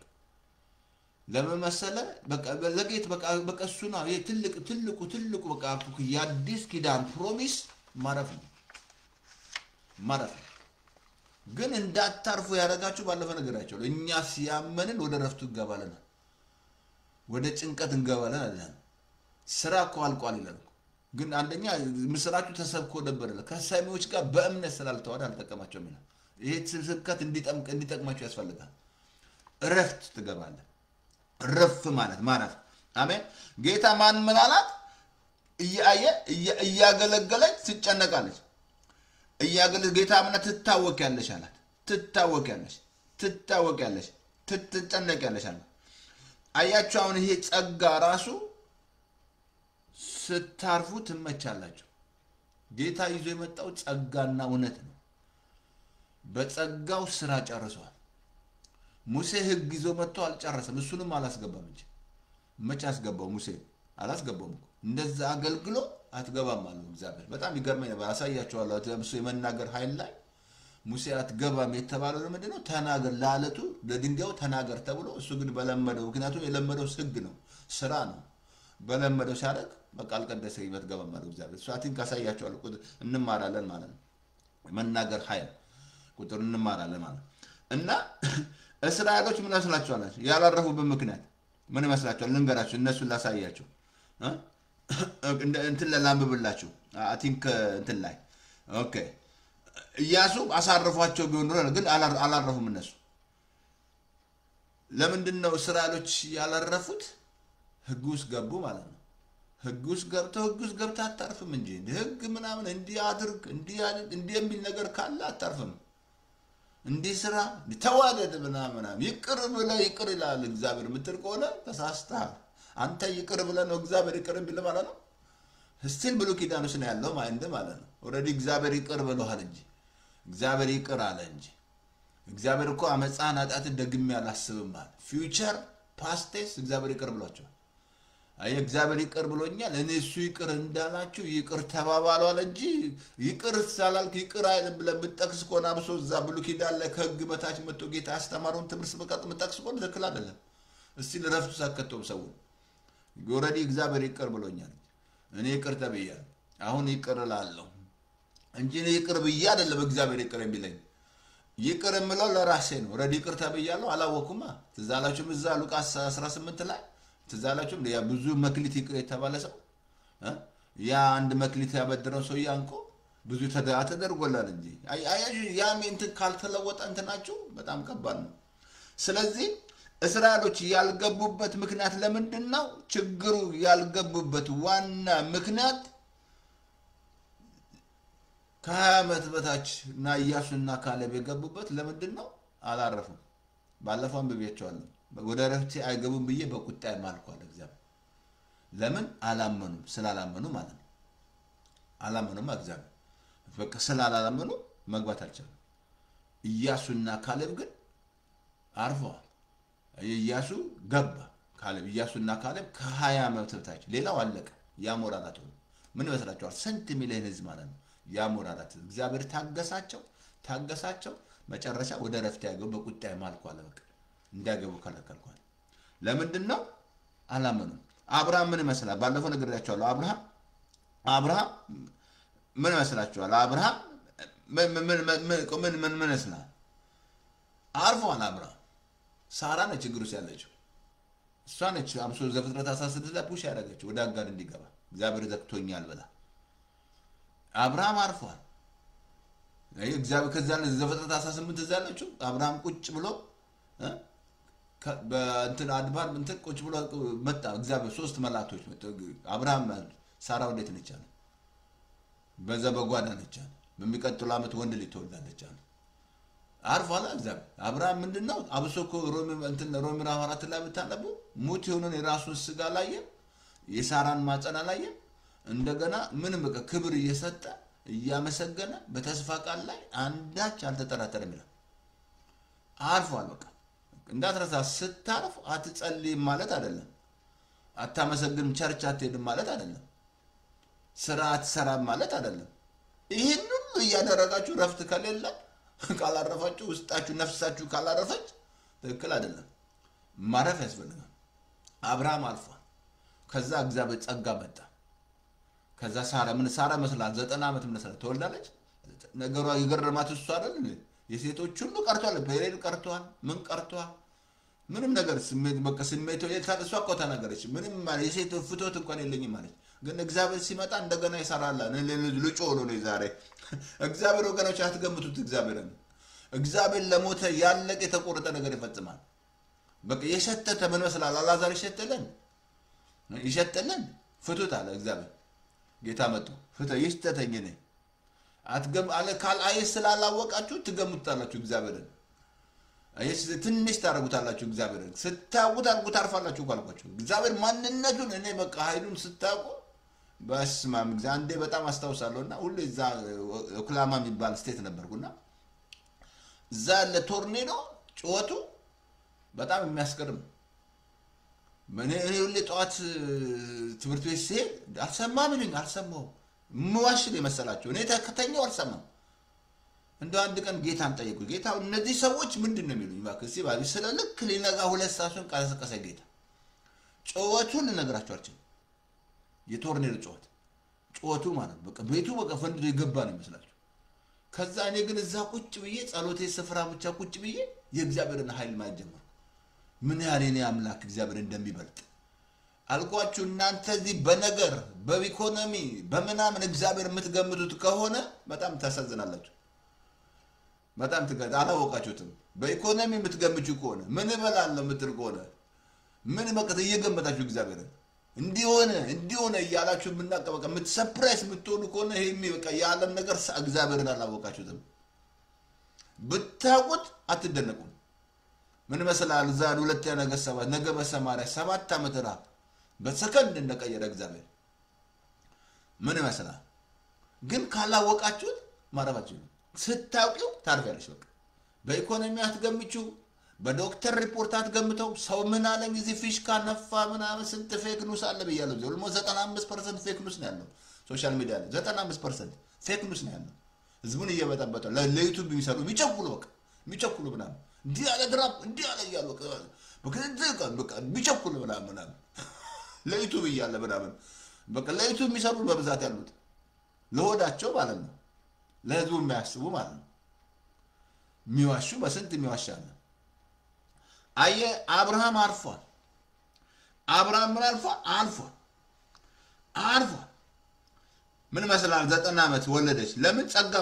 Speaker 1: ለምን መሰለ በቃ ለጌት በቃ እሱ ነው ትልቁ በቃ የአዲስ ኪዳን ፕሮሚስ ማረፍ ግን እንዳታርፉ ያረጋችሁ ባለፈ ነገራቸው እኛ ሲያመንን ወደ ረፍቱ እንገባለን ወደ ጭንቀት እንገባለን አይደል ስራ አልቋል ይላል ግን አንደኛ ምስራቹ ተሰብኮ ነበር ከሳሚዎች ጋር በእምነት ስላልተዋደ አልተጠቀማቸውም ይላል ይሄ ስብከት እንዲጠቅማቸው ያስፈልጋል ረፍት ትገባለህ ረፍ ማለት አሜን ጌታ ማን መላላት እያገለገለች ትጨነቃለች ጌታ አምነት ትታወቂያለሽ አላት ትታወቂያለሽ ትጨነቂያለሽ አላት አያችሁ አሁን ይሄ ጸጋ ራሱ ስታርፉ ትመቻላችሁ ጌታ ይዞ የመጣው ጸጋና እውነት ነው በጸጋው ስራ ጨርሷል ሙሴ ህግ ይዞ መጥቶ አልጨረሰም እሱንም አላስገባም እንጂ መች አስገባው ሙሴ አላስገባውም እንደዛ አገልግሎ አትገባም ማለት እግዚአብሔር በጣም ይገርመኝ ነበር አሳያችኋለሁ ለምሱ የመናገር ኃይል ላይ ሙሴ አትገባም የተባለው ምንድነው ተናገር ለአለቱ ለድንጋዩ ተናገር ተብሎ እሱ ግን በለመደው ምክንያቱም የለመደው ህግ ነው ስራ ነው በለመደው ሲያደርግ በቃ አልቀደሰ ይመትገባ ማለት እግዚአብሔር እሱ አቲን ካሳያችኋለሁ እንማራለን ማለት ነው መናገር ኃይል ቁጥር እንማራለን ማለት እና እስራኤሎች ምን መስላችኋል ያላረፉበት ምክንያት ምን መስላችኋል ልንገራችሁ እነሱን ላሳያችሁ እንትን ለላምብላችሁ አይ ቲንክ እንትን ላይ ኦኬ ኢያሱ አሳርፏቸው ቢሆን ኖሮ ግን አላረፉም እነሱ ለምንድነው እስራኤሎች ያላረፉት ህግ ውስጥ ገቡ ማለት ነው ህግ ውስጥ ገብተው አታርፍም እንጂ ህግ ምናምን እንዲህ አድርግ እንዲህ የሚል ነገር ካለ አታርፍም እንዲህ ስራ ተዋደድ ምናምን ይቅር ብለህ ይቅር ይላል እግዚአብሔር ምትል ከሆነ ተሳስተሃል አንተ ይቅር ብለህ ነው እግዚአብሔር ይቅር ቢል ማለት ነው ስቲል ብሉ ኪዳንስ ነው ያለው ማለት ነው ኦሬዲ እግዚአብሔር ይቅር ብለዋል እንጂ እግዚአብሔር ይቅር አለ እንጂ እግዚአብሔር እኮ አመጻን አጣት ደግም ያላስብም ማለት ፊውቸር ፓስቴስ እግዚአብሔር ይቅር ብሏቸዋል አይ እግዚአብሔር ይቅር ብሎኛል እኔ እሱ ይቅር እንዳላችሁ ይቅር ተባባሉ አለ እንጂ ይቅር ሳላልክ ይቅር አይደለም ብለህ ብትጠቅስ ኮና አብሶ እዛ ብሉ ኪዳን ላይ ከህግ በታች መጥቶ ጌታ አስተማሩን ትምህርት በቀጥ ምትጠቅስ ኮና ትክክል አይደለም እስቲ ለረፍቱ ሳከተው ሰው ኦሬዲ እግዚአብሔር ይቅር ብሎኛል እኔ ይቅር ተብያለሁ አሁን ይቅር እላለሁ እንጂ እኔ ይቅር ብዬ አይደለም እግዚአብሔር ይቅር የሚለኝ ይቅር የምለው ለራሴ ነው ኦሬዲ ይቅር ተብያለሁ አላወኩማ ትዛላችሁም እዛ ሉቃስ 18 ላይ ትዛላችሁም ያ ብዙ መክሊት ይቅር የተባለ ሰው ያ አንድ መክሊት ያበደረው ሰው ያንቆ ብዙ ተደርጎላል እንጂ አያጅ ያ ሜንት ካልተለወጠ እንትናችሁ በጣም ከባድ ነው ስለዚህ እስራኤሎች ያልገቡበት ምክንያት ለምንድነው ችግሩ ያልገቡበት ዋና ምክንያት ከዓመት በታች እና ኢያሱና ካሌብ የገቡበት ለምንድነው አላረፉም ባለፈው በቤቻለሁ ወደ ረፍቴ አይገቡም ብዬ በቁጣ ማልኳል እግዚአብሔር ለምን አላመኑ ስላላመኑ ማለት ነው አላመኑም እግዚአብሔር በቃ ስላላመኑ መግባት አልቻሉም ኢያሱና ካሌብ ግን አርፈዋል ኢያሱ ገባ ካሌብ ኢያሱና ካሌብ ከ20 ዓመት በታች ሌላው አለቀ ያሞራላት ምን ይመስላችኋል ስንት ሚሊዮን ህዝብ ማለት ነው ያሞራላት እግዚአብሔር ታገሳቸው መጨረሻ ወደ ረፍቴ ያገቡ በቁጣ ማልኳል በቃ እንዲያገቡ ከለከልኳል ለምንድነው አላመኑ አብርሃም ምን ይመስላል ባለፈው ነግሬያችኋለሁ አብርሃም ምን ይመስላችኋል አብርሃም ምን ይመስላል አርፏል አብርሃም ሳራ ነች ችግሩ ያለችው እሷ ነች አምሶ ዘፍጥረት 16 ላይ ፑሽ ያደረገችው ወደ አጋር እንዲገባ እግዚአብሔር ዘክቶኛል ብላ አብርሃም አርፏል እግዚአብሔር ከዛን ዘፍጥረት 18 እዛለችው አብርሃም ቁጭ ብሎ በእንትን አድባር እንትን ቁጭ ብሎ መጣ እግዚአብሔር ሶስት መላእክቶች መጡ አብርሃም ሳራ ወዴት ነች አለ በዛ በጓዳ ነች አለ በሚቀጥለው አመት ወንድ ሊተወልዳለች አለ አርፏል እግዚአብሔር አብርሃም ምንድነው አብሶኮ ሮሚ ራሃራት ላይ ብታነቡ ሙት የሆነን የራሱን ስጋ ላይ የሳራን ማጸና ላይ እንደገና ምንም በቃ ክብር እየሰጠ እያመሰገነ በተስፋ ቃል ላይ አንዳች አልተጠራጠረም ይላል አርፏል በቃ እንዳትረሳ ስታርፍ አትጸልይ ማለት አይደለም አታመሰግንም ቸርች አትሄድም ማለት አይደለም ስራ አትሰራም ማለት አይደለም ይሄን ሁሉ ያደረጋችሁ ረፍት ከሌለ ካላረፋችሁ ውስጣችሁ ነፍሳችሁ ካላረፈች ትክክል አይደለም ማረፍ ያስፈልጋል አብርሃም አልፏል ከዛ እግዚአብሔር ጸጋ መጣ ከዛ ሳራ መስላት 90 ዓመት መስላት ተወልዳለች ነገሯ ይገርማት እሱ አይደል የሴቶች ሁሉ ቀርቷል በሬድ ቀርቷል ምን ቀርቷል ምንም ነገር ስሜት በቃ ስሜት እሷ እኮ ተናገረች ምንም ማለት የሴት ፍቶት እንኳን የለኝም ማለት ግን እግዚአብሔር ሲመጣ እንደገና ይሰራል ልጮ ነው ዛሬ እግዚአብሔር ወገኖች አትገምቱት እግዚአብሔር ለሞተ ያለቀ የተቆረጠ ነገር ይፈጽማል በቃ የሸተተ ምን መስላል አላዛር ይሸተለን ፍቶት አለ እግዚአብሔር ጌታ መጥቶ ፍቶ ይሽተተኝ ነኝ አትገም አለ ካል አይስ ስላላወቃችሁ ትገምታላችሁ እግዚአብሔርን አይስ ትንሽ ታረጉታላችሁ እግዚአብሔርን ስታውቁት አርጉት አርፋላችሁ ካልኳችሁ እግዚአብሔር ማንነቱን እኔ በቃ ኃይሉን ስታውቁ በስማም አንዴ በጣም አስተውሳለሁና ሁሉ እዛ ኦክላማ የሚባል ስቴት ነበርኩና እዛ ለቶርኔዶ ጮቱ በጣም የሚያስገርም እኔ ሁሌ ጧት ትምህርት ቤት ሲሄድ አልሰማው ምዋሽ ለመሰላችሁ እኔ ተከተኛው አልሰማም እንደ አንድ ቀን ጌታን ጠየቁ ጌታው እነዚህ ሰዎች ምንድነው የሚሉኝ ማከሲ ባቢ ስለልክ ሊነጋ ሁለት ሰዓቱን ቀሰቀሰ ጌታ ጮቱን ልነግራችሁ አልችልም የቶርኔዶ ጮቱ ማለት በቃ ቤቱ በቃ ፈንድዶ ይገባ ነው ይመስላችሁ ከዛ እኔ ግን እዛ ቁጭ ብዬ ጸሎቴ ስፍራ ብቻ ቁጭ ብዬ የእግዚአብሔርን ኃይል ማይጀምሩ ምን ያህል የኔ አምላክ እግዚአብሔር እንደሚበልጥ አልኳችሁ እናንተ እዚህ በነገር በኢኮኖሚ በመናምን እግዚአብሔር የምትገምቱት ከሆነ በጣም ታሳዝናላችሁ በጣም አላወቃችሁትም በኢኮኖሚ የምትገምቹ ከሆነ ምን እበላለሁ የምትል ከሆነ ምን መቀጥ እየገመታችሁ እግዚአብሔርን እንዲሆነ እያላችሁ ምናቀበቀ ምትሰርፕራይዝ ምትሆኑ ከሆነ ይሄ በቃ የዓለም ነገር እግዚአብሔርን አላወቃችሁትም ብታውቁት አትደነቁም ምን መስላል ዛሬ ሁለተኛ ነገሥት 7 ነገ በሰማርያ 7 ዓመት ራብ በሰከንድ እንደቀየረ እግዚአብሔር ምን መስላል ግን ካላወቃችሁት ማረባችሁ ስታውቂው ታርፋለሽ በቃ በኢኮኖሚ አትገምቹ በዶክተር ሪፖርት አትገምተው ሰው ምን አለኝ እዚህ ፊሽካ ነፋ ምናምን ስንት ፌክ ኒውስ አለ በያለው ሁሉ 95% ፌክ ኒውስ ነው ያለው ሶሻል ሚዲያ ላይ 95% ፌክ ኒውስ ነው ያለው ህዝቡን እየበጠበጠ ለዩቲዩብ የሚሰሩ የሚቸኩሉ ምናምን እንዲህ ያለ ድራም እንዲህ ያለ ያለው በቃ የሚቸኩሉ ምናምን ለዩቲዩብ እያለ ምናምን በቃ ለዩቲዩብ የሚሰሩ በብዛት ያሉት ለሆዳቸው ማለት ነው ለህዝቡ የሚያስቡ ማለት ነው የሚዋሹ በስንት የሚዋሻለ አየ አብርሃም አርፏል አብርሃም ምን አልፏል ምን መስላል 90 ዓመት ወለደች ለምን ጸጋ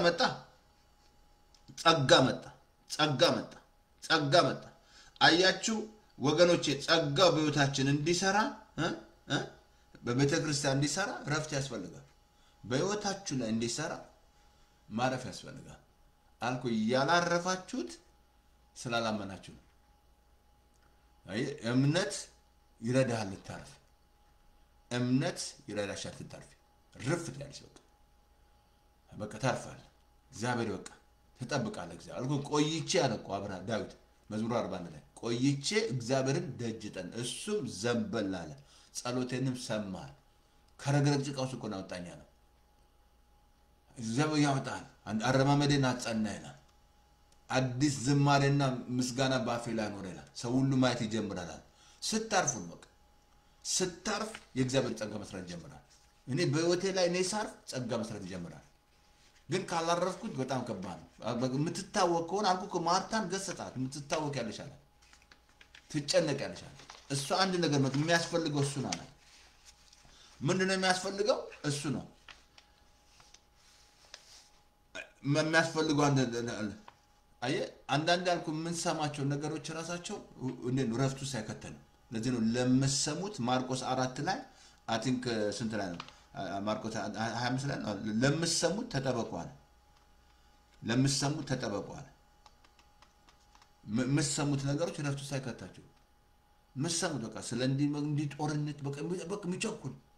Speaker 1: መጣ አያችሁ ወገኖቼ ጸጋው በህይወታችን እንዲሰራ በቤተክርስቲያን እንዲሰራ ረፍት ያስፈልጋል በህይወታችሁ ላይ እንዲሰራ ማረፍ ያስፈልጋል አልኩ ያላረፋችሁት ስላላመናችሁ አይ እምነት ይረዳሃል ልታርፍ እምነት ይረዳሻል ልታርፍ ረፍት ያልሽ በቃ ታርፋለህ እግዚአብሔር በቃ ተጠብቃለህ እግዚአብሔር አልኩ ቆይቼ አለቆ አብርሃም ዳዊት መዝሙር 41 ላይ ቆይቼ እግዚአብሔርን ደጅጠን እሱም ዘንበል አለ ጸሎቴንም ሰማል ከረግረግ ጭቃው እኮ ነው አወጣኛ ነው እግዚአብሔር ያወጣል አረማመዴን አጸናይና አዲስ ዝማሬና ምስጋና ባፌላ ኖርላ ሰው ሁሉ ማየት ይጀምራል ስታርፉ በቃ ስታርፍ የእግዚአብሔር ጸጋ መስራት ይጀምራል እኔ በህይወቴ ላይ እኔ ሳርፍ ጸጋ መስራት ይጀምራል ግን ካላረፍኩት በጣም ከባድ ነው የምትታወቅ ከሆነ አልኩ ማርታን ገሰጣት የምትታወቅ ያለሻል ትጨነቅ ያለሻል እሱ አንድ ነገር የሚያስፈልገው እሱ ነው ምንድነው የሚያስፈልገው እሱ ነው የሚያስፈልገው አየ አንዳንድ ያልኩ ምን ሰማቸው ነገሮች ራሳቸው እንዴት ረፍቱ ሳይከተሉ ለዚህ ነው ለምሰሙት ማርቆስ 4 ላይ አይ ቲንክ ስንት ላይ ነው ማርቆስ 25 ላይ ነው ለምሰሙት ተጠበቋል ምሰሙት ነገሮች ረፍቱ ሳይከታቸው ምሰሙት በቃ ስለ እንዲ ጦርነት በቃ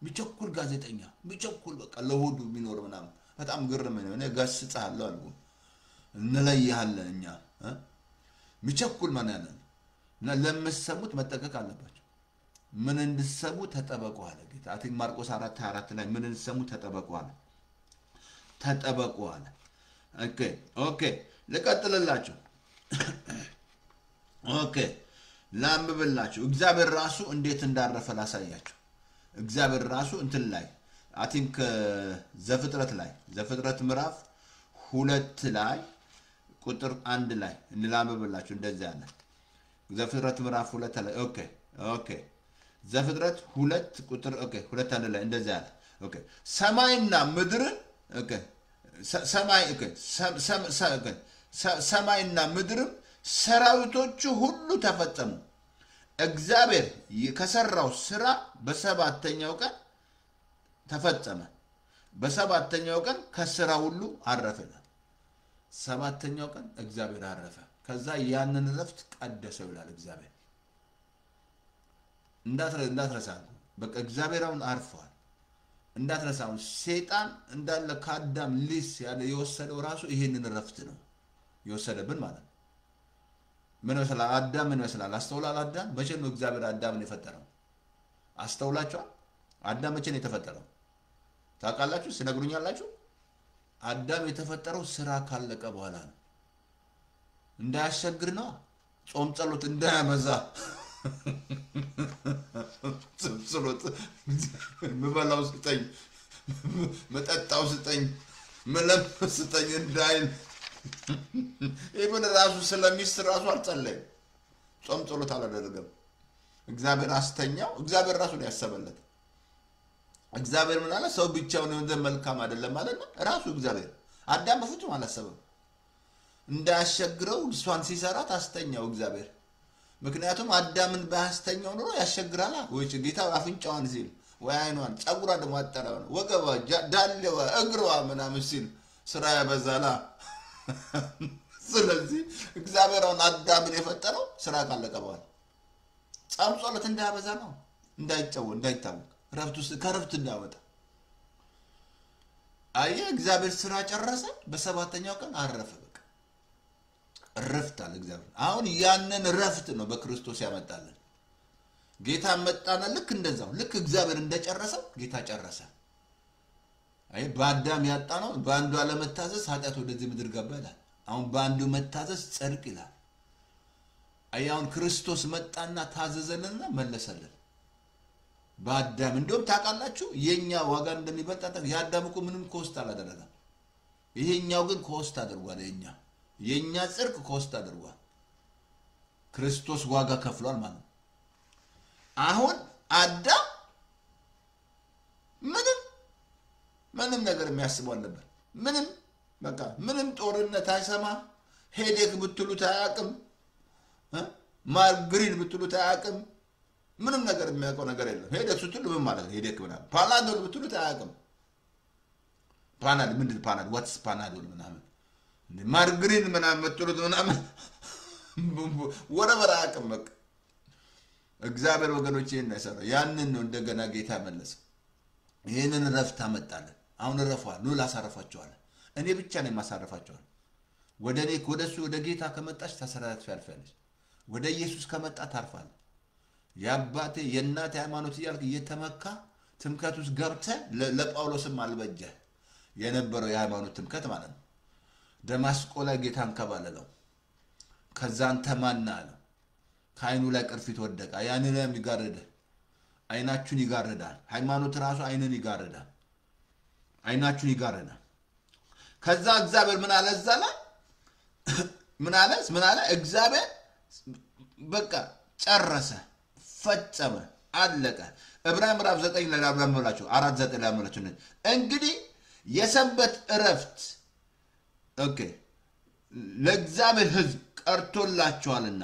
Speaker 1: ሚቸኩል ጋዜጠኛ ሚቸኩል በቃ ለሆዱ የሚኖር ምናምን በጣም ግርም ነው እኔ ጋስጻለሁ አልኩ እንለያለን እኛ ሚቸኩል ማን ያለን እና ለምሰሙት መጠቀቅ አለባቸው ምን እንድሰሙ ተጠበቁ አለ ጌታ አቲክ ማርቆስ 4:24 ላይ ምን እንድሰሙ ተጠበቁ አለ ኦኬ ለቀጥልላችሁ ኦኬ ላምብላችሁ እግዚአብሔር ራሱ እንዴት እንዳረፈ ላሳያችሁ እግዚአብሔር ራሱ እንትን ላይ አቲክ ዘፍጥረት ምዕራፍ 2 ላይ ቁጥር 1 ላይ እንላምብላችሁ እንደዚህ አለ ዘፍጥረት ምዕራፍ 2 ላይ ኦኬ ዘፍጥረት 2 ቁጥር 2 1 ላይ እንደዚህ አለ ሰማይና ምድርን ሰማይና ምድርም ሰራዊቶቹ ሁሉ ተፈጸሙ እግዚአብሔር ከሰራው ስራ በሰባተኛው ቀን ተፈጸመ በሰባተኛው ቀን ከስራ ሁሉ አረፈ ሰባተኛው ቀን እግዚአብሔር አረፈ ከዛ ያንን ረፍት ቀደሰው ይላል እግዚአብሔር እንዳትረሳው በቃ እግዚአብሔርን አርፏል እንዳትረሳው ሰይጣን እንዳለ ከአዳም ሊስ ያለ የወሰደው ራሱ ይሄንን ረፍት ነው የወሰደብን ማለት ምን መስላ አዳም ምን መስላል አስተውላል አዳም መቼ ነው እግዚአብሔር አዳምን የፈጠረው አስተውላችኋል አዳም መቼ ነው የተፈጠረው ታውቃላችሁ ሲነግሩኛላችሁ አዳም የተፈጠረው ስራ ካለቀ በኋላ ነው እንዳያሸግር ነው ጾም ጸሎት እንዳያመዛ ጸሎት ምበላው ስጠኝ መጠጣው ስጠኝ መለም ስጠኝ እንዳይል ኢብን ራሱ ስለሚስት ራሱ አልጸለየም ጾም ጸሎት አላደረገም እግዚአብሔር አስተኛው እግዚአብሔር ራሱ ነው ያሰበለት እግዚአብሔር ምን አለ ሰው ብቻውን እንደ መልካም አይደለም ማለት ነው ራሱ እግዚአብሔር አዳም በፍጹም አላሰበም እንዳያሸግረው እሷን ሲሰራት አስተኛው እግዚአብሔር ምክንያቱም አዳምን ባስተኛው ነው ያሸግራላ ወይ ጌታ አፍንጫዋን ሲል ወይ አይኗን ጸጉሯ ደግሞ አጠራው ወገቧ ዳሌዋ እግሯ ምናምን ሲል ስራ ያበዛላ ስለዚህ እግዚአብሔርን አዳምን የፈጠረው ስራ ካለቀበዋል ጾም ጸሎት እንዳያበዛ ነው እንዳይጨው እንዳይታወቅ ረፍት ውስጥ ከረፍት እንዳወጣ አየ እግዚአብሔር ስራ ጨረሰ በሰባተኛው ቀን አረፈ በቃ ረፍት አለ እግዚአብሔር አሁን ያንን ረፍት ነው በክርስቶስ ያመጣልን ጌታ መጣና ልክ እንደዛው ልክ እግዚአብሔር እንደጨረሰው ጌታ ጨረሰ አይ በአዳም ያጣነው በአንዱ አለመታዘዝ ኃጢአት ወደዚህ ምድር ገባ ይላል አሁን በአንዱ መታዘዝ ጽድቅ ይላል አይ አሁን ክርስቶስ መጣና ታዘዘልንና መለሰልን በአዳም እንደውም ታውቃላችሁ የኛ ዋጋ እንደሚበልጣት ያዳም እኮ ምንም ኮስት አላደረገም ይሄኛው ግን ኮስት አድርጓል የኛ ጽድቅ ኮስት አድርጓል ክርስቶስ ዋጋ ከፍሏል ማለት አሁን አዳም ምንም ነገር የሚያስበው ነበር ምንም በቃ ምንም ጦርነት አይሰማ ሄዴክ ብትሉት አያቅም ማርግሪን ብትሉት አያቅም ምንም ነገር የሚያውቀው ነገር የለም ሄዴክ ስትሉ ምን ማለት ነው ሄዴክ ምናምን ፓናዶል ብትሉት አያቅም ፓናል ምንድን ፓናል ዋትስ ፓናዶል ምናምን ማርግሪን ምናምን ብትሉት ምናምን ወረበራ አያቅም በቃ እግዚአብሔር ወገኖቼ እናይሰራ ያንን ነው እንደገና ጌታ መለሰ ይሄንን ረፍት አመጣለን አሁን ረፋው ነው ላሳረፋቸዋል እኔ ብቻ ነኝ ማሳረፋቸዋል ወደኔ ወደሱ ወደ ጌታ ከመጣች ተሰራራት ያልፋለች ወደ ኢየሱስ ከመጣ ታርፋል ያባቴ የእናት ሃይማኖት ይያልክ እየተመካ ትምከቱስ ገብተ ለጳውሎስም አልበጀ የነበረው የሃይማኖት ትምከት ማለት ነው ደማስቆ ላይ ጌታን ከባለለው ከዛን ተማና አለ ካይኑ ላይ ቅርፊት ወደቀ ያንንም ይጋረደ አይናችሁን ይጋረዳል ሃይማኖት ራሱ አይነን ይጋረዳል አይናችሁን ይጋረዳል ከዛ እግዚአብሔር ምን አለ ዘላ ምን አለ እግዚአብሔር በቃ ጨረሰ ፈጸመ አለቀ ዕብራውያን ምዕራፍ 9 ላይ አብራምላችሁ 4:9 ላይ አብራምላችሁ እንግዲህ የሰንበት ዕረፍት ኦኬ ለእግዚአብሔር ሕዝብ ቀርቶላቸዋልና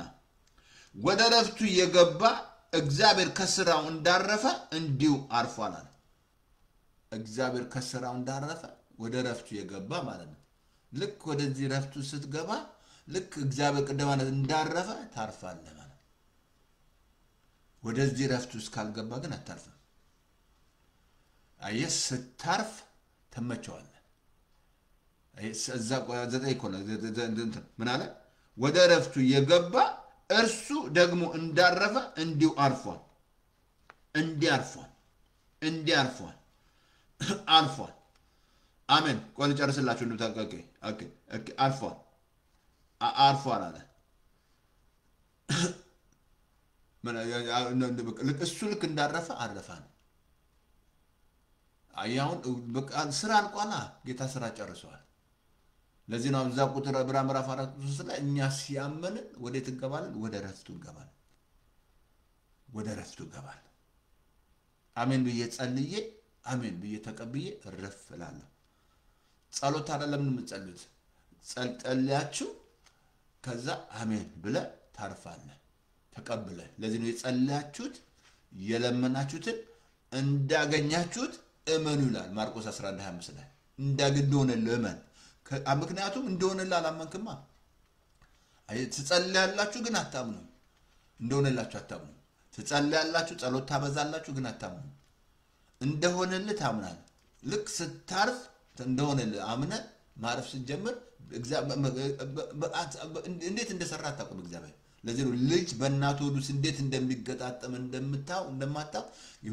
Speaker 1: ወደ ዕረፍቱ የገባ እግዚአብሔር ከስራው እንዳረፈ እንዲሁ አርፏል አለ እግዚአብሔር ከስራው እንዳረፈ ወደ ዕረፍቱ የገባ ማለት ነው ልክ ወደዚህ ዕረፍቱ ስትገባ ልክ እግዚአብሔር ቀደማነ እንዳረፈ ታርፋለህ ማለት ወደዚህ ዕረፍቱ እስካልገባ ግን አታርፍም አየስ ስታርፍ ተመቸዋለህ እዛ ዘጠኝ ኮነ ምን አለ ወደ ዕረፍቱ የገባ እርሱ ደግሞ እንዳረፈ እንዲሁ አርፏል እንዲያርፏል አልፏል አሜን ቆን ጨርስላችሁ እንደታቀቀ ኦኬ አርፏል አለ ልክ እሱ ልክ እንዳረፈ አረፈ ነው አያውን በቃ ስራ አልቋላ ጌታ ስራ ጨርሷል ለዚህ ነው እዛ ቁጥር ዕብራውያን ምዕራፍ 4 ላይ እኛ ሲያመን ወዴት እንገባለን ወደ ዕረፍቱ እንገባለን አሜን ብዬ ጸልዬ አሜን ብዬ ተቀብዬ እረፍ እላለሁ ጸሎት አይደለም የምትጸልዩት ጸልያችሁ ከዛ አሜን ብለ ታርፋለህ ተቀበለ ለዚህ ነው የጸልያችሁት የለመናችሁትን እንዳገኛችሁት እመኑ ይላል ማርቆስ 11:25 ላይ እንዳግዶነ ለመን ምክንያቱም እንደሆነላ አላመንክማ አይ ትጸልያላችሁ ግን አታምኑ እንደሆነላችሁ አታምኑ ትጸልያላችሁ ጸሎት ታበዛላችሁ ግን አታምኑ እንደሆነልህ ታምናለህ ልክ ስታርፍ እንደሆነልህ አምነ ማረፍ ሲጀምር እንዴት እንደሰራ አታውቅም እግዚአብሔር ለዚህ ነው ልጅ በእናቱ ሆድ ውስጥ እንዴት እንደሚገጣጠም እንደማታው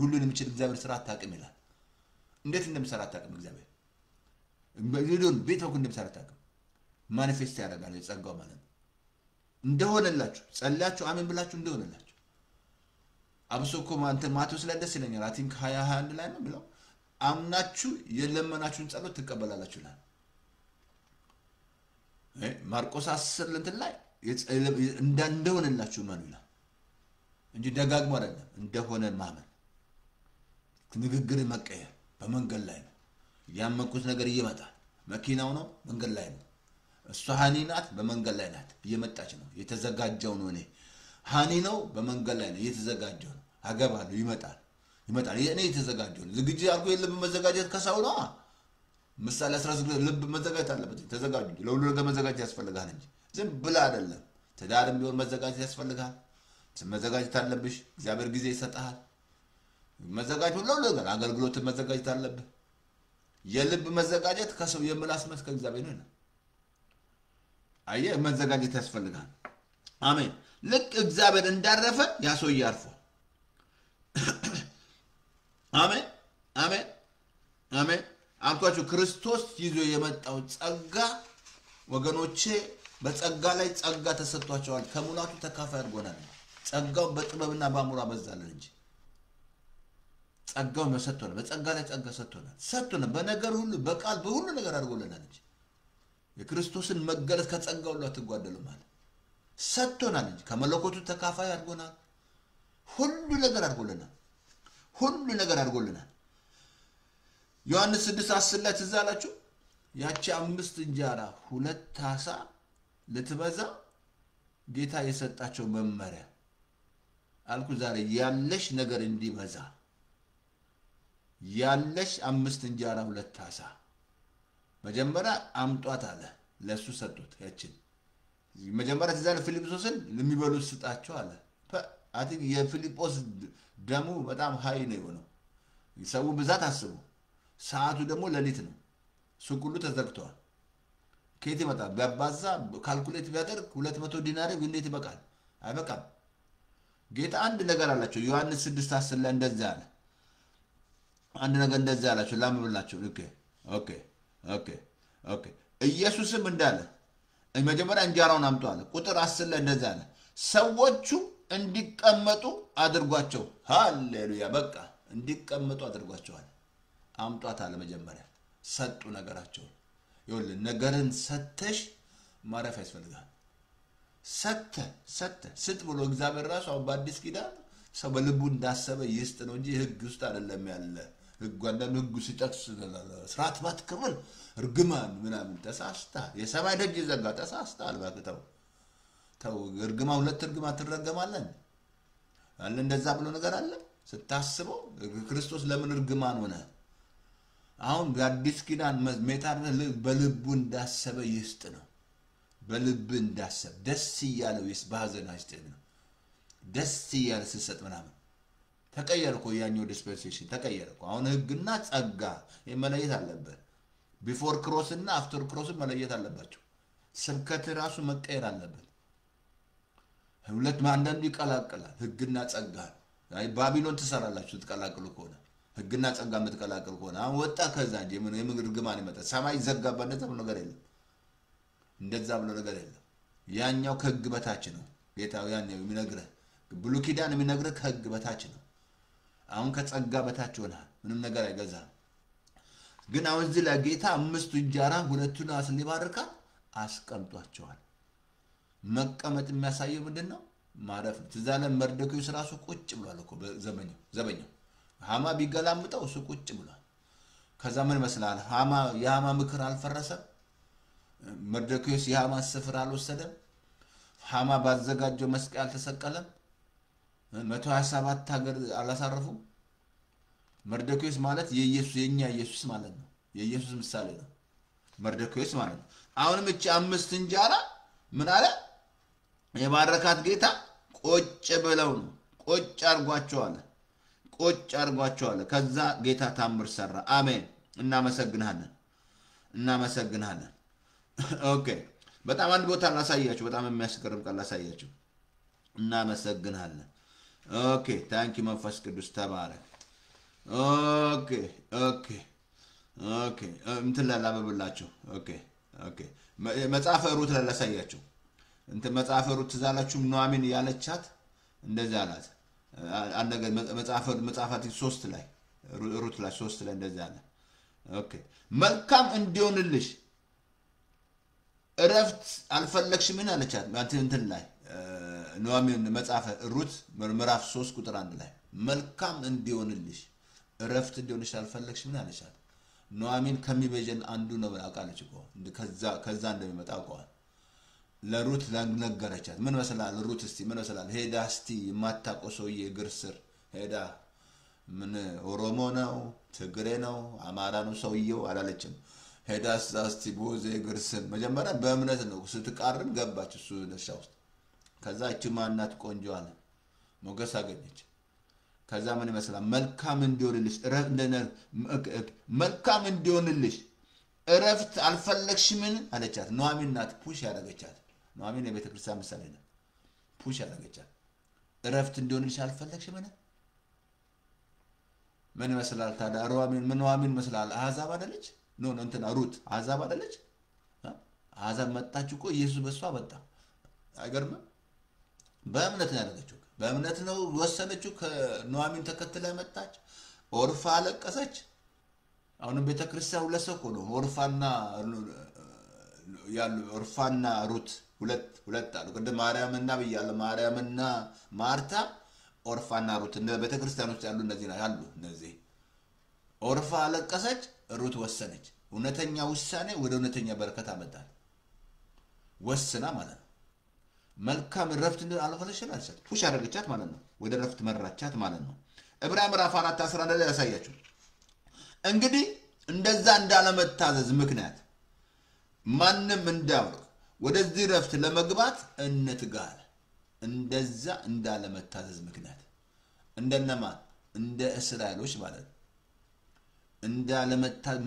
Speaker 1: ሁሉንም ይችል እግዚአብሔር ስራ አታውቅም ይላል እንዴት እንደምሰራ አታውቅም እግዚአብሔር በዩዶን ቤተው እንደምሰራ አታውቅም ማኒፌስት ያደርጋል የጸጋው ማለት እንደሆነላችሁ ጸልያችሁ አሜን ብላችሁ እንደሆነላችሁ አብሶኮ ማቴዎስ ላይ ደስ ይለኛል አይ ቲንክ 20:21 ላይ ነው ብለው አምናችሁ የለመናችሁን ጸሎት ትቀበላላችሁ ይላል ማርቆስ 10 እንትን ላይ እንደሆነላችሁ ማን ይላል እንጂ ደጋግሞ አይደለም እንደሆነ ማመን ንግግር መቀየር በመንገድ ላይ ነው ያመንኩት ነገር ይመጣል መኪናው ነው መንገድ ላይ ነው እሷ ሃኒ ናት በመንገድ ላይ ናት እየመጣች ነው የተዘጋጀው ነው እኔ ሃኒ ነው በመንገድ ላይ ነው የተዘጋጀው ነው አገባለሁ ይመጣል እኔ የተዘጋጀው ነው ዝግጅት ያልኩ የልብ መዘጋጀት ከሰው ነው ምሳሌ 16 ልብ መዘጋጀት አለበት ተዘጋጁ ለሁሉ ነገር መዘጋጀት ያስፈልጋል እንጂ ዝም ብላ አይደለም ተዳርም ቢሆን መዘጋጀት ያስፈልጋል መዘጋጀት አለብሽ እግዚአብሔር ጊዜ ይሰጣል መዘጋጀት ሁሉ ነገር አገልግሎት መዘጋጀት አለበት የልብ መዘጋጀት ከሰው የምላስ መስከ እግዚአብሔር ነው አየ መዘጋጀት ያስፈልጋል አሜን ልክ እግዚአብሔር እንዳረፈ ያሰው ያርፈው አሜን አሜን አሜን አንኳቹ ክርስቶስ ይዞ የመጣው ጸጋ ወገኖቼ በጸጋ ላይ ጸጋ ተሰጥቷቸዋል ከሙላቱ ተካፋይ አድርጎናል ጸጋው በጥበብና በአእምሮ አበዛልን እንጂ ጸጋው መሰጥቶናል በጸጋ ላይ ጸጋ ሰጥቶናል በነገር ሁሉ በቃል በሁሉ ነገር አድርጎልናል እንጂ የክርስቶስን መገለጥ ከጸጋው ሁሉ አትጓደሉ ማለት ሰጥቶናል እንጂ ከመለኮቱ ተካፋይ አድርጎናል ሁሉ ነገር አድርጎልናል ዮሐንስ 6:10 ላይ ተዛላችሁ ያቺ 5 እንጀራ 2 ዓሣ ለትበዛ ጌታ የሰጣቸው መመሪያ አልኩ ዛሬ ያለሽ ነገር እንዲበዛ ያለሽ 5 እንጀራ 2 ዓሣ መጀመሪያ አምጧት አለ ለሱ ሰጡት ያችን መጀመሪያ ተዛለ ፊልጶስን ለሚበሉት ስጣቸው አለ አቲ የፊልጶስ ደሙ በጣም ሃይ ነው የሆነው ሰው ብዛት አስቡ ሰዓቱ ደግሞ ለሊት ነው ሱቁሉ ተዘግቷል ከየት ይመጣል በባዛ ካልኩሌት ቢያደርግ 200 ዲናር እንዴት ይበቃል አይበቃም ጌታ አንድ ነገር አላቸው ዮሐንስ 6:10 ላይ እንደዛ አለ አንድ ነገር እንደዛ አላቸው ላምብላችሁ ኦኬ ኢየሱስም እንዳለ መጀመሪያ እንጀራውን አምጡ አለ ቁጥር 10 ላይ እንደዛ አለ ሰዎቹ እንዲቀመጡ አድርጓቸው ሃሌሉያ በቃ እንዲቀመጡ አድርጓቸዋል አምጧት አለ መጀመሪያ ሰጡ ነገራቸው ይወል ነገርን ሰተሽ ማረፍ ያስፈልጋል ሰጥ ብሎ እግዚአብሔር ራሱ በአዲስ ኪዳን ሰው በልቡ እንዳሰበ ይስጥ ነው እንጂ ህግ ውስጥ አይደለም ያለ ህግ አንዳንዱ ህግ ሲጠቅስ ስርዓት ማትከበል እርግማን ምናምን ተሳስታ የሰማይ ደጅ ይዘጋ ተሳስታል ባክተው ተው እርግማ ሁለት እርግማ ትረገማለን አለ እንደዛ ብሎ ነገር አለ ስታስበው ክርስቶስ ለምን እርግማን ሆነ አሁን በአዲስ ኪዳን ሜታር በልቡ እንዳሰበ ይስጥ ነው በልብ እንዳሰብ ደስ ይያለው ይስባዘን አይስጥም ነው ደስ ይያለ ሲሰጥ ምናምን ተቀየርኩ ያኛው ዲስፔንሴሽን ተቀየርኩ አሁን ህግና ጸጋ የመለየት አለበት ቢፎር ክሮስ እና አፍተር ክሮስ መለየት አለባቸው ስብከት ራሱ መቀየር አለበት ሁለት ማንዳንዱ ይቀላቀላል ህግና ጸጋ አይ ባቢሎን ተሰራላችሁ ተቀላቀሉ ከሆነ ህግና ጸጋ መተቀላቀል ከሆነ አሁን ወጣ ከዛ እንጂ ምን የምግርግማን ይመጣ ሰማይ ዘጋባ እንደዛ ብሎ ነገር የለም እንደዛ ብሎ ነገር የለም ያኛው ከህግ በታች ነው ጌታው ያኛው የሚነግረህ ብሉ ኪዳን የሚነግረህ ከህግ በታች ነው አሁን ከጸጋ በታች ሆነ ምንም ነገር አይገዛም ግን አሁን እዚህ ላይ ጌታ 5 እንጀራ 2 ዓሣ ሊባርካ አስቀምጧቸዋል መቀመጥ የሚያሳየው ምንድነው ማረፍ ትዛለ መርደክዮስ ራሱ ቁጭ ብሏል እኮ ዘበኛው ሃማ ቢገላምጠው እሱ ቁጭ ብሏል ከዛ ምን መስላል የሃማ ምክር አልፈረሰም መርደክዮስ የሃማ ስፍራ አልወሰደም ሃማ ባዘጋጀው መስቀል አልተሰቀለም 127 ሀገር አላሳረፉ መርደክዮስ ማለት የኛ ኢየሱስ ማለት ነው የኢየሱስ ምሳሌ ነው መርደክዮስ ማለት ነው አሁንም እቺ 5 እንጀራ ምን አለ የባረካት ጌታ ቆጭ ብለው ነው ቆጭ አርጓቸዋል ከዛ ጌታ ታምር ሰራ አሜን እናመሰግናለን ኦኬ በጣም አንድ ቦታ ላሳያችሁ በጣም የሚያስገርም ቃል ላሳያችሁ እናመሰግናለን ኦኬ ታንኪ መንፈስ ቅዱስ ተባረክ ኦኬ እንትን ላላበብላችሁ ኦኬ መጽሐፈ ሩት ላሳያችሁ እንት መጽሐፈ ሩት ትዛላችሁ ኑአሚን ያለቻት እንደዛ አላት አንድ ነገር መጽሐፋት 3 ላይ ሩት ላይ 3 ላይ እንደዛ አለ ኦኬ መልካም እንዲሆንልሽ እረፍት አልፈለግሽምን አለቻት ማለት እንትን ላይ ኑኃሚን መጽሐፈ ሩት ምዕራፍ 3 ቁጥር 1 ላይ መልካም እንዲሆንልሽ እረፍት እንዲሆንልሽ አልፈለግሽምን አለቻት ኑኃሚን ከሚበጀን አንዱ ነው አውቃለች እኮ ከዛ እንደሚመጣ አውቀዋል ለሩት ነገረቻት ምን መሰላል ሩት እስቲ ምን መሰላል ሄዳ እስቲ የማታውቀው ሰውዬ እግር ስር ሄዳ ምን ኦሮሞ ነው ትግሬ ነው አማራ ነው ሰውዬው አላለችም ሄዳ እስቲ ቦዜ እግር ስር መጀመሪያ በእምነት ነው ስትቃርም ገባች እሱ ደርሻ ውስጥ ከዛ እቺ ማናት ቆንጆ አለ ሞገስ አገኘች ከዛ ምን ይመስላል መልካም እንዲሆንልሽ መልካም እንዲሆንልሽ እረፍት አልፈለግሽምን አለቻት ኑኃሚን ናት ፑሽ ያደረገቻት ኑኃሚን የቤተ ክርስቲያን ምሳሌ ነው ፑሽ ያደረገቻት እረፍት እንዲሆንልሽ አልፈለግሽምን ምን ይመስላል ታዲያ ኑኃሚን መስላል አሕዛብ አይደለች ኖ እንትና ሩት አሕዛብ አይደለች አሕዛብ መጣች እኮ ኢየሱስ በሷ መጣ አይገርም በእምነት ነው ያደረገችው በእምነት ነው ወሰነችው ከኑኃሚን ተከትላ መጣች ኦርፋ አለቀሰች አሁን ቤተ ክርስቲያን ለሰኮ ነው ኦርፋና ሩት ሁለት አሉ ቅድም ማርያምና በያለ ማርያምና ማርታ ኦርፋና ሩት እንደ ቤተ ክርስቲያን ውስጥ ያሉ እነዚህ አሉ እነዚህ ኦርፋ አለቀሰች ሩት ወሰነች እውነተኛ ውሳኔ ወደ እውነተኛ በረከት አመጣል ወስና ማለት ነው መልካም ረፍት አልፈለግሽም አለቻት ፑሽ አደረገቻት ማለት ነው ወደ ረፍት መራቻት ማለት ነው ዕብራውያን ምዕራፍ 4:11 ላይ ያሳያችሁ እንግዲህ እንደዛ እንዳለመታዘዝ ምክንያት ማንንም እንዳውቅ ወደዚህ ረፍት ለመግባት እንትጋ እንደዛ እንዳለመታዘዝ ምክንያት እንደነማን እንደ እስራኤሎች ማለት እንዳለመታዘዝ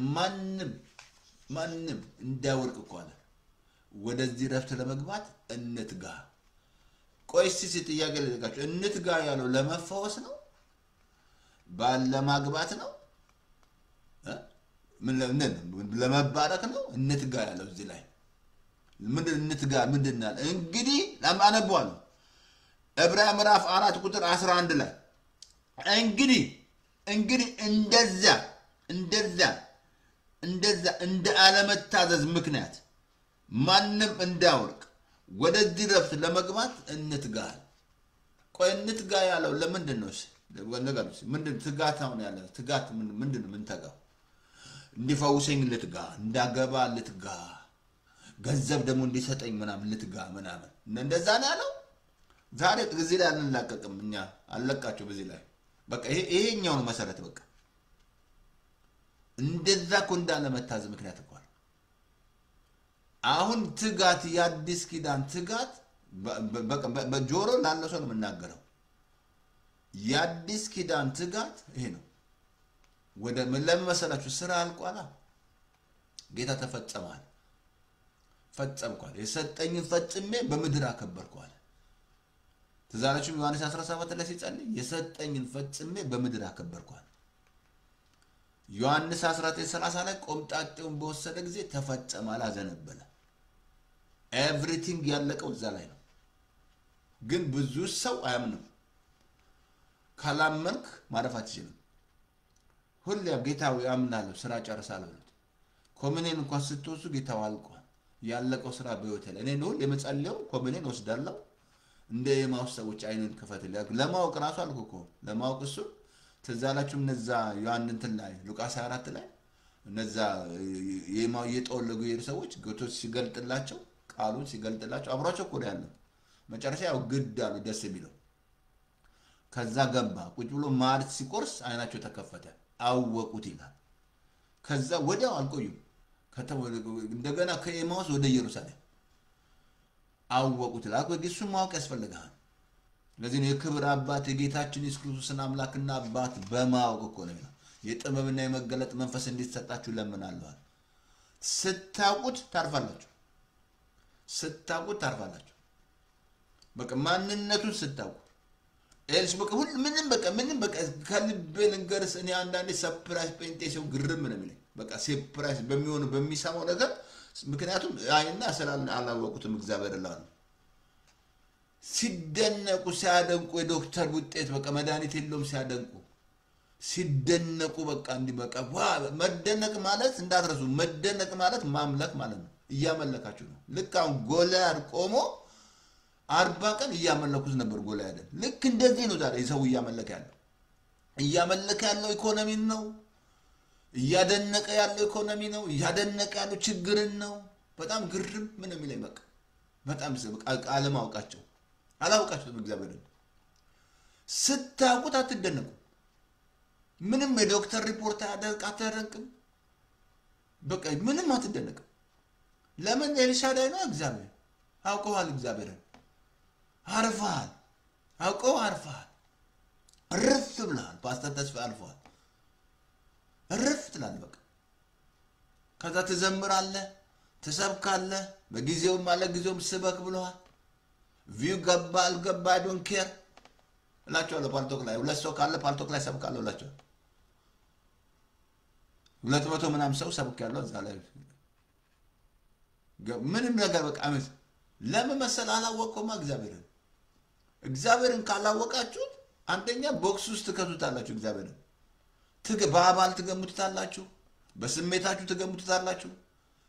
Speaker 1: ማንንም እንዳወርቅ ቆለ ወደዚህ ረፍት ለመግባት እንትጋ ቆይስ ጥያቄ ልጠይቃችሁ እንትጋ ያለው ለመፈወስ ነው ባለማግባት ነው ምን ለመባረክ ነው እንትጋ ያለው እዚህ ላይ ምንድን እንትጋ ምንድነው እንግዲህ አነባዋለሁ ዕብራውያን ምዕራፍ 4 ቁጥር 11 ላይ እንግዲህ እንደዛ እንደ አለመታዘዝ ምክንያት ማንንም እንዳወርቅ ወደዚህ ረፍት ለመግባት እንትጋ ቆይ እንትጋ ያለው ለምንድን ነው ነገርስ ምንድን ትጋት አሁን ያለ ትጋት ምንድን ነው ምን ተጋው እንዲፈውሰኝ ልትጋ እንዳገባ ልትጋ ገንዘብ ደግሞ እንዲሰጠኝ ምናምን ልትጋ ምናምን እንደዛ ነው ያለው ዛሬ እዚህ ላይ አንላቀቅም እኛ አለቃቸው በዚህ ላይ በቃ ይሄኛው ነው መሰረት በቃ እንደዛ ኮንዳለ መታዘዝ ምክንያት እኮ አሁን ትጋት የአዲስ ኪዳን ትጋት በጆሮ ላለው ሰው ነው የምናገረው የአዲስ ኪዳን ትጋት ይሄ ነው ወደ ለመሰላችሁ ስራ አልቋላ ጌታ ተፈጸማል ፈጸምኳል የሰጠኝን ፈጽሜ በምድር አከበርኳል ተዛራችሁ ዮሐንስ 17 ላይ ሲጸልይ የሰጠኝን ፈጽሜ በምድር አከበርኳል ዮሐንስ 19:30 ላይ ቆምጣጤውን በወሰደ ጊዜ ተፈጸማል አዘነበለ ኤቭሪቲንግ ያለቀው እዛ ላይ ነው ግን ብዙ ሰው አያምንም ካላመንክ ማረፍ አትችልም ሁሌም ጌታው ያምናል ስራ ጨርሳለሁ ኮሚኒየን እንኳን ስትወሱ ጌታው አልቋል ያለቀው ስራ በሆቴል እኔ ነው ለመጸለየው ኮሚኒየን ወስዳለሁ እንደ የማውስ ሰዎች አይኑን ከፈትልኝ ለማወቅ ራሱ አልኩኮ ለማወቅ እሱ ተዛላችሁ እነዛ ዮሐንስ እንትን ላይ ሉቃስ 24 ላይ እነዛ የጠወለጉ ሰዎች ጌቶች ሲገልጥላቸው ቃሉን ሲገልጥላቸው አብሯቸው እኮ ነው ያለው መጨረሻ ያው ግድ አሉ ደስ የሚለው ከዛ ገባ ቁጭ ብሎ ማርት ሲቆርስ አይናቸው ተከፈተ አወቁት ይላል ከዛ ወዲያው አልቆዩም እንደገና ከኤማውስ ወደ ኢየሩሳሌም አወቁት ይላል እሱ ማወቅ ያስፈልጋል ለዚህ ነው የክብር አባት የጌታችን ኢየሱስ ክርስቶስን አምላክና አባት በማወቅ እኮ ነው የጥበብና የመገለጥ መንፈስ እንዲሰጣችሁ ለምናለሁ ስታውቁት ታርፋላችሁ በቃ ማንነቱን ስታውቁ ኤልስ በቃ ምንም በቃ ከልብ ልንገርስ እኔ አንዳንዴ ሰርፕራይዝ ጴንጤው ግርም ነው የሚለኝ በቃ ሰርፕራይዝ በሚሰማው ነገር ምክንያቱም አይና ሰላም አላወቁትም እግዚአብሔር ለዋል ሲደነቁ ሲያደንቁ የዶክተር ውጤት በቃ መድኃኒት የለውም ሲያደንቁ ሲደነቁ በቃ እንዲ በቃ መደነቅ ማለት እንዳትረሱ መደነቅ ማለት ማምለክ ማለት ነው እያመለካችሁ ነው ልክ አሁን ጎልያድ ቆሞ 40 ቀን እያመለኩት ነበር ጎልያድን ልክ እንደዚህ ነው ዛሬ ሰው እያመለከ ያለው ኢኮኖሚ ነው እያደነቀ ያለው ኢኮኖሚ ነው እያደነቀ ያለው ችግርን ነው በጣም ግርም ምን የሚለኝ በቃ በጣም አለማወቃቸው አላውቃቸውም እግዚአብሔርን ስታውቁት አትደነቁ ምንም የዶክተር ሪፖርት አታደንቅም በቃ ምንም አትደነቅም ለምን ኤልሻዳይ ነው እግዚአብሔር አውቀዋል እግዚአብሔርን አርፋል አውቀው አርፋል እርፍ ብለሃል ፓስተር ተስፋ አልፏል እርፍ ትላለህ በቃ ከዛ ትዘምራለህ ትሰብካለህ በጊዜውም አለ ጊዜውም ስበክ ብለዋል ቪው ገባ አልገባ ዶንት ኬር እላቸዋለሁ ፓልቶክ ላይ ሁለት ሰው ካለ ፓልቶክ ላይ ሰብካለሁ እላቸዋለሁ 200 ምናምን ሰው ሰብካለሁ እዛ ላይ ምንም ነገር በቃ ለምን መሰል አላወቀውማ እግዚአብሔርን ካላወቃችሁት አንደኛ ቦክስ ውስጥ ትከቱታላችሁ እግዚአብሔርን በአባል ትገምቱታላችሁ በስሜታችሁ ትገምቱታላችሁ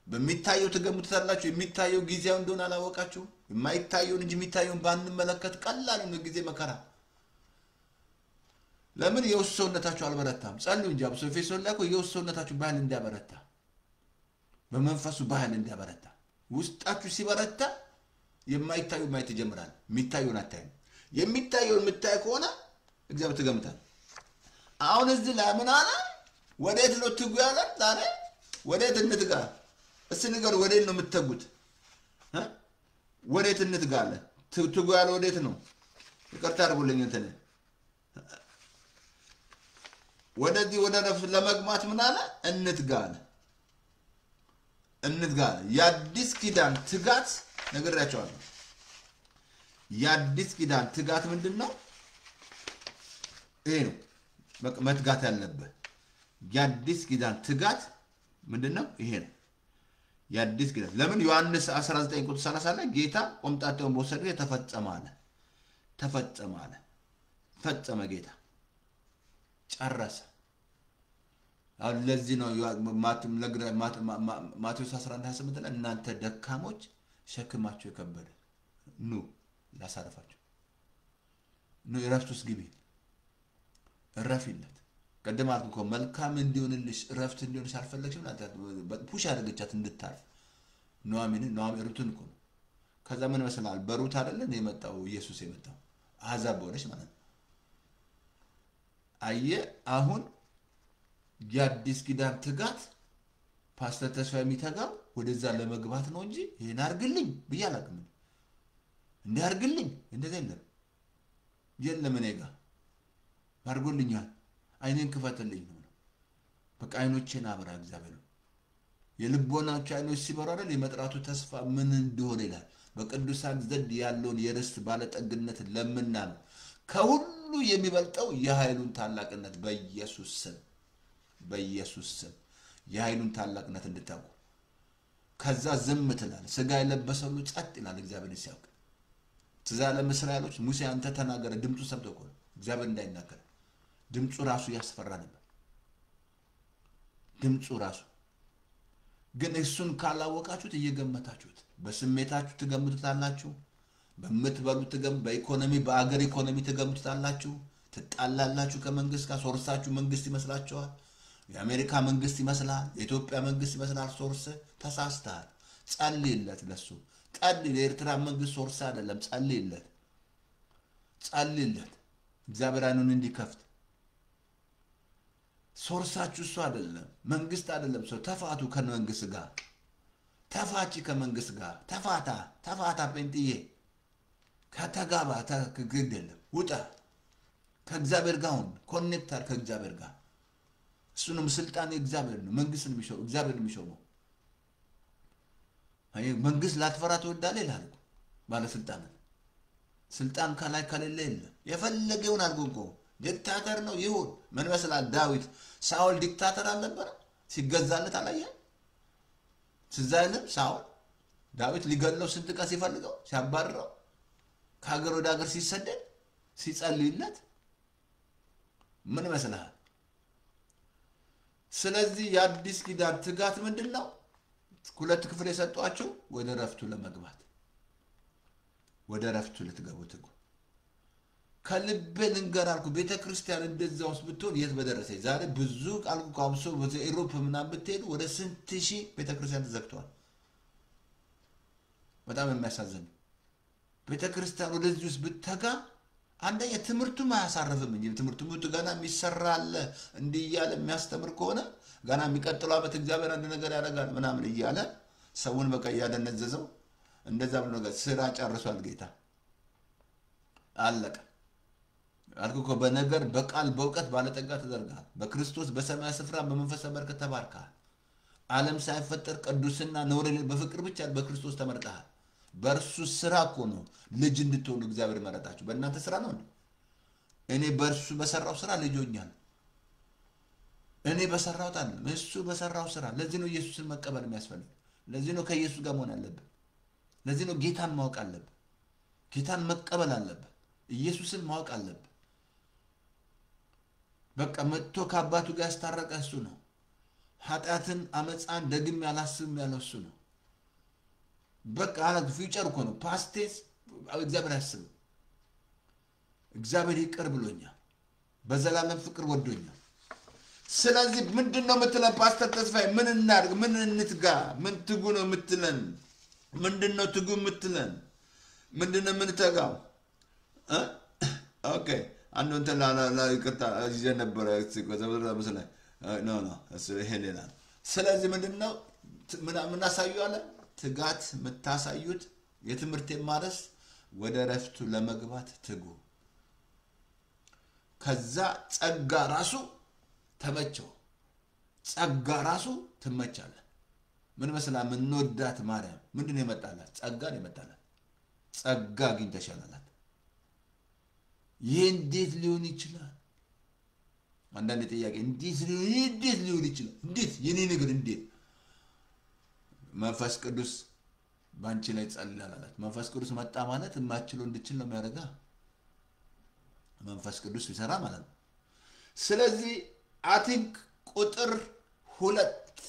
Speaker 1: በሚታየው ትገምቱታላችሁ የሚታየው ጊዜው እንደሆነ አላወቃችሁ የማይታየውን እንጂ የሚታየውን ባንመለከት ቀላል ነው ጊዜ መከራ ለምን የውስጥነታችሁ አልበረታም ጸልዩ እንጂ አብሶ ኤፌሶን ላይ የውስጥነታችሁ ባህል እንዲያበረታ በመንፈሱ ባህል እንዲያበረታ ውስጣችሁ ሲበረታ የማይታየው ማየት ይጀምራል የሚታየውን አታዩ የሚታየውን የምታይ ከሆነ እግዚአብሔር ትገምታል አሁን እዚህ ላይ ምን አለ ወዴት ነው ትጉ ያለ ዛሬ ወዴት እንትጋ እስቲ ንገር ወዴት ነው የምትተጉት ወዴት እንትጋለ ትጉ ያለ ወዴት ነው ይቅርታ አድርጉልኝ እንትን ወደዚህ ወደ ነፍስ ለመግማት ምን አለ እንትጋለ የአዲስ ኪዳን ትጋት ነግሬያቸዋለሁ የአዲስ ኪዳን ትጋት ምንድነው ይሄ ነው መትጋት ያለበት የአዲስ ኪዳን ትጋት ምንድነው ይሄ ነው የአዲስ ኪዳን ለምን ዮሐንስ 19:30 ላይ ጌታ ቆምጣጤውን በወሰደ ተፈጸመ አለ ፈጸመ ጌታ ጨረሰ አሁን ለዚህ ነው ማቴዎስ 11:28 ላይ እናንተ ደካሞች ሸክማችሁ የከበደ ኑ ላሳርፋችሁ ኑ እረፍት ውስጥ ግቢ እረፊለት ቀደም አልኩ እኮ መልካም እንዲሆንልሽ እረፍት እንዲሆንሽ አልፈለግሽም ፑሽ አድርገቻት እንድታርፍ ኑአሚን ሩትን እኮ ከዛ ምን መስላል በሩት አይደለም የመጣው ኢየሱስ የመጣው አሕዛብ ሆነሽ ማለት አየ አሁን የአዲስ ኪዳን ትጋት ፓስተር ተስፋ የሚተጋው ወደዛ ለመግባት ነው እንጂ ይሄን አርግልኝ ብያላቅም እንዲያርግልኝ እንደዚህ የለም እኔ ጋር አርጎልኛል አይኔን ክፈትልኝ ነው በቃ አይኖቼን አብራ እግዚአብሔር የልቦናቸው አይኖች ሲበሩ አይደል የመጥራቱ ተስፋ ምን እንደሆነ ይላል በቅዱሳን ዘንድ ያለውን የርስት ባለጠግነት ለምና ነው ከሁሉ የሚበልጠው የኃይሉን ታላቅነት በኢየሱስ ስም የኃይሉን ታላቅነት እንድታውቁ ከዛ ዝም ትላል ስጋ የለበሰ ሁሉ ጸጥ ይላል እግዚአብሔር ሲያውቅ ትዛለም እስራኤሎች ሙሴ አንተ ተናገረ ድምፁ ሰምቶ እኮ እግዚአብሔር እንዳይናገር ድምፁ ራሱ ያስፈራ ነበር ድምፁ ራሱ ግን እሱን ካላወቃችሁት እየገመታችሁት በስሜታችሁ ትገምቱታላችሁ በመትበሉት በኢኮኖሚ በአገር ኢኮኖሚ ትገምቱታላችሁ ትጣላላችሁ ከመንግስት ጋር ሶርሳችሁ መንግስት ይመስላችኋል የአሜሪካ መንግስት ይመስላል የኢትዮጵያ መንግስት ይመስላል ሶርስ ተሳስተሃል ጸልይለት ለሱ ለኤርትራ መንግስት ሶርስ አይደለም ጸልይለት እግዚአብሔር አይኑን እንዲከፍት ሶርሳችሁ እሱ አይደለም መንግስት አይደለም ሰው ተፋቱ ከመንግስት ጋር ተፋቺ ከመንግስት ጋር ተፋታ ጴንጥዬ ከተጋባ ተግደለ ውጣ ከእግዚአብሔር ጋር ሁን ኮኔክተር ከእግዚአብሔር ጋር እሱንም ስልጣን የእግዚአብሔር ነው መንግስትን የሚሾው እግዚአብሔር የሚሾው አይ መንግስት ላትፈራ ትወዳለህ ይላል ባለስልጣን ስልጣን ከላይ ከሌለ የለም የፈለገውን አድርጎ ዲክታተር ነው ይሁን ምን መስላል ዳዊት ሳውል ዲክታተር አልነበረ ሲገዛለት አላየ ትዛለም ሳውል ዳዊት ሊገለው ስንት ቀን ሲፈልገው ሲያባርረው ከሀገር ወደ ሀገር ሲሰደድ ሲጸልይለት ምን መስላል ስለዚህ የአዲስ ኪዳን ትጋት ምንድነው ሁለት ክፍል የሰጧችሁ ወደ ረፍቱ ለመግባት ወደ ረፍቱ ልትገቡ ትጉ ከልቤ ልንገራልኩ ቤተክርስቲያን እንደዛ ውስጥ ብትሆን የት በደረሰች ዛሬ ብዙ ቃልኩ ካብሶ በኢሮፕ ምናምን ብትሄዱ ወደ ስንት ሺህ ቤተክርስቲያን ተዘግተዋል በጣም የሚያሳዝን ቤተክርስቲያን ወደዚህ ውስጥ ብትተጋ አንደኛ ትምህርቱ ማያሳርፍም እንጂ ትምህርቱ ገና የሚሰራል እንዲያለ የሚያስተምር ከሆነ ገና የሚቀጥለው አመት እግዚአብሔር አንድ ነገር ያደርጋል ምናምን እያለ ሰውን በቃ ያደነዘዘው እንደዛ ብሎ ነገር ስራ ጨርሷል ጌታ አለቀ አልኩ በነገር በቃል በእውቀት ባለጠጋ ተደርጋል በክርስቶስ በሰማይ ስፍራ በመንፈስ በረከት ተባርካል ዓለም ሳይፈጠር ቅዱስና ነውር በፍቅር ብቻ በክርስቶስ ተመርጠሃል በእርሱ ስራ እኮ ነው ልጅ እንድትሆኑ እግዚአብሔር መረጣችሁ በእናንተ ስራ ነው እኔ በእርሱ በሰራው ስራ ልጅ ሆኛለሁ እኔ በሰራው ታል እሱ በሰራው ስራ ለዚህ ነው ኢየሱስን መቀበል የሚያስፈልግ ለዚህ ነው ከኢየሱስ ጋር መሆን ያለብን ለዚህ ነው ጌታን ማወቅ አለብን ጌታን መቀበል አለብን ኢየሱስን ማወቅ አለብን በቃ መጥቶ ከአባቱ ጋር ያስታረቀ እሱ ነው ኃጢአትን አመፃን ደግም ያላስብም ያለው እሱ ነው በቃ አለ ፊውቸር እኮ ነው ፓስቴስ እግዚአብሔር ያስብ እግዚአብሔር ይቅር ብሎኛል በዘላለም ፍቅር ወዶኛል ስለዚህ ምንድነው የምትለን ፓስተር ተስፋዬ ምን እናድርግ ምን እንትጋ ምን ትጉ ነው የምትለን ምንድነው ትጉ የምትለን ምንድነው የምንተጋው ኦኬ አንዱ እንተ ላ ይቅርታ እዚህ ነበር ዘበራ መስለ ኖ እሱ ሄሌና ስለዚህ ምንድነው ምን አሳዩአለ ትጋት መታሳዩት የትምርት ማረስ ወደ ረፍቱ ለመግባት ትጉ ከዛ ጸጋ ራሱ ተመቸው ጸጋ ራሱ ተመቻለ ምን መስላ ምን ወዳት ማርያም ምንድነው የመጣላት ጸጋ ነው የመጣላት ጸጋ ግን ተሻላላት ይሄ እንዴት ሊሆን ይችላል አንዳንድ ጥያቄ እንዴት ሊሆን ይችላል እንዴት የኔ ነገር እንዴት መንፈስ ቅዱስ ባንቺ ላይ ጸልላላት መንፈስ ቅዱስ መጣ ማለት ማችሎ እንድችል ነው የሚያደርጋ መንፈስ ቅዱስ ይሰራ ማለት ነው ስለዚህ አቲንክ ቁጥር 2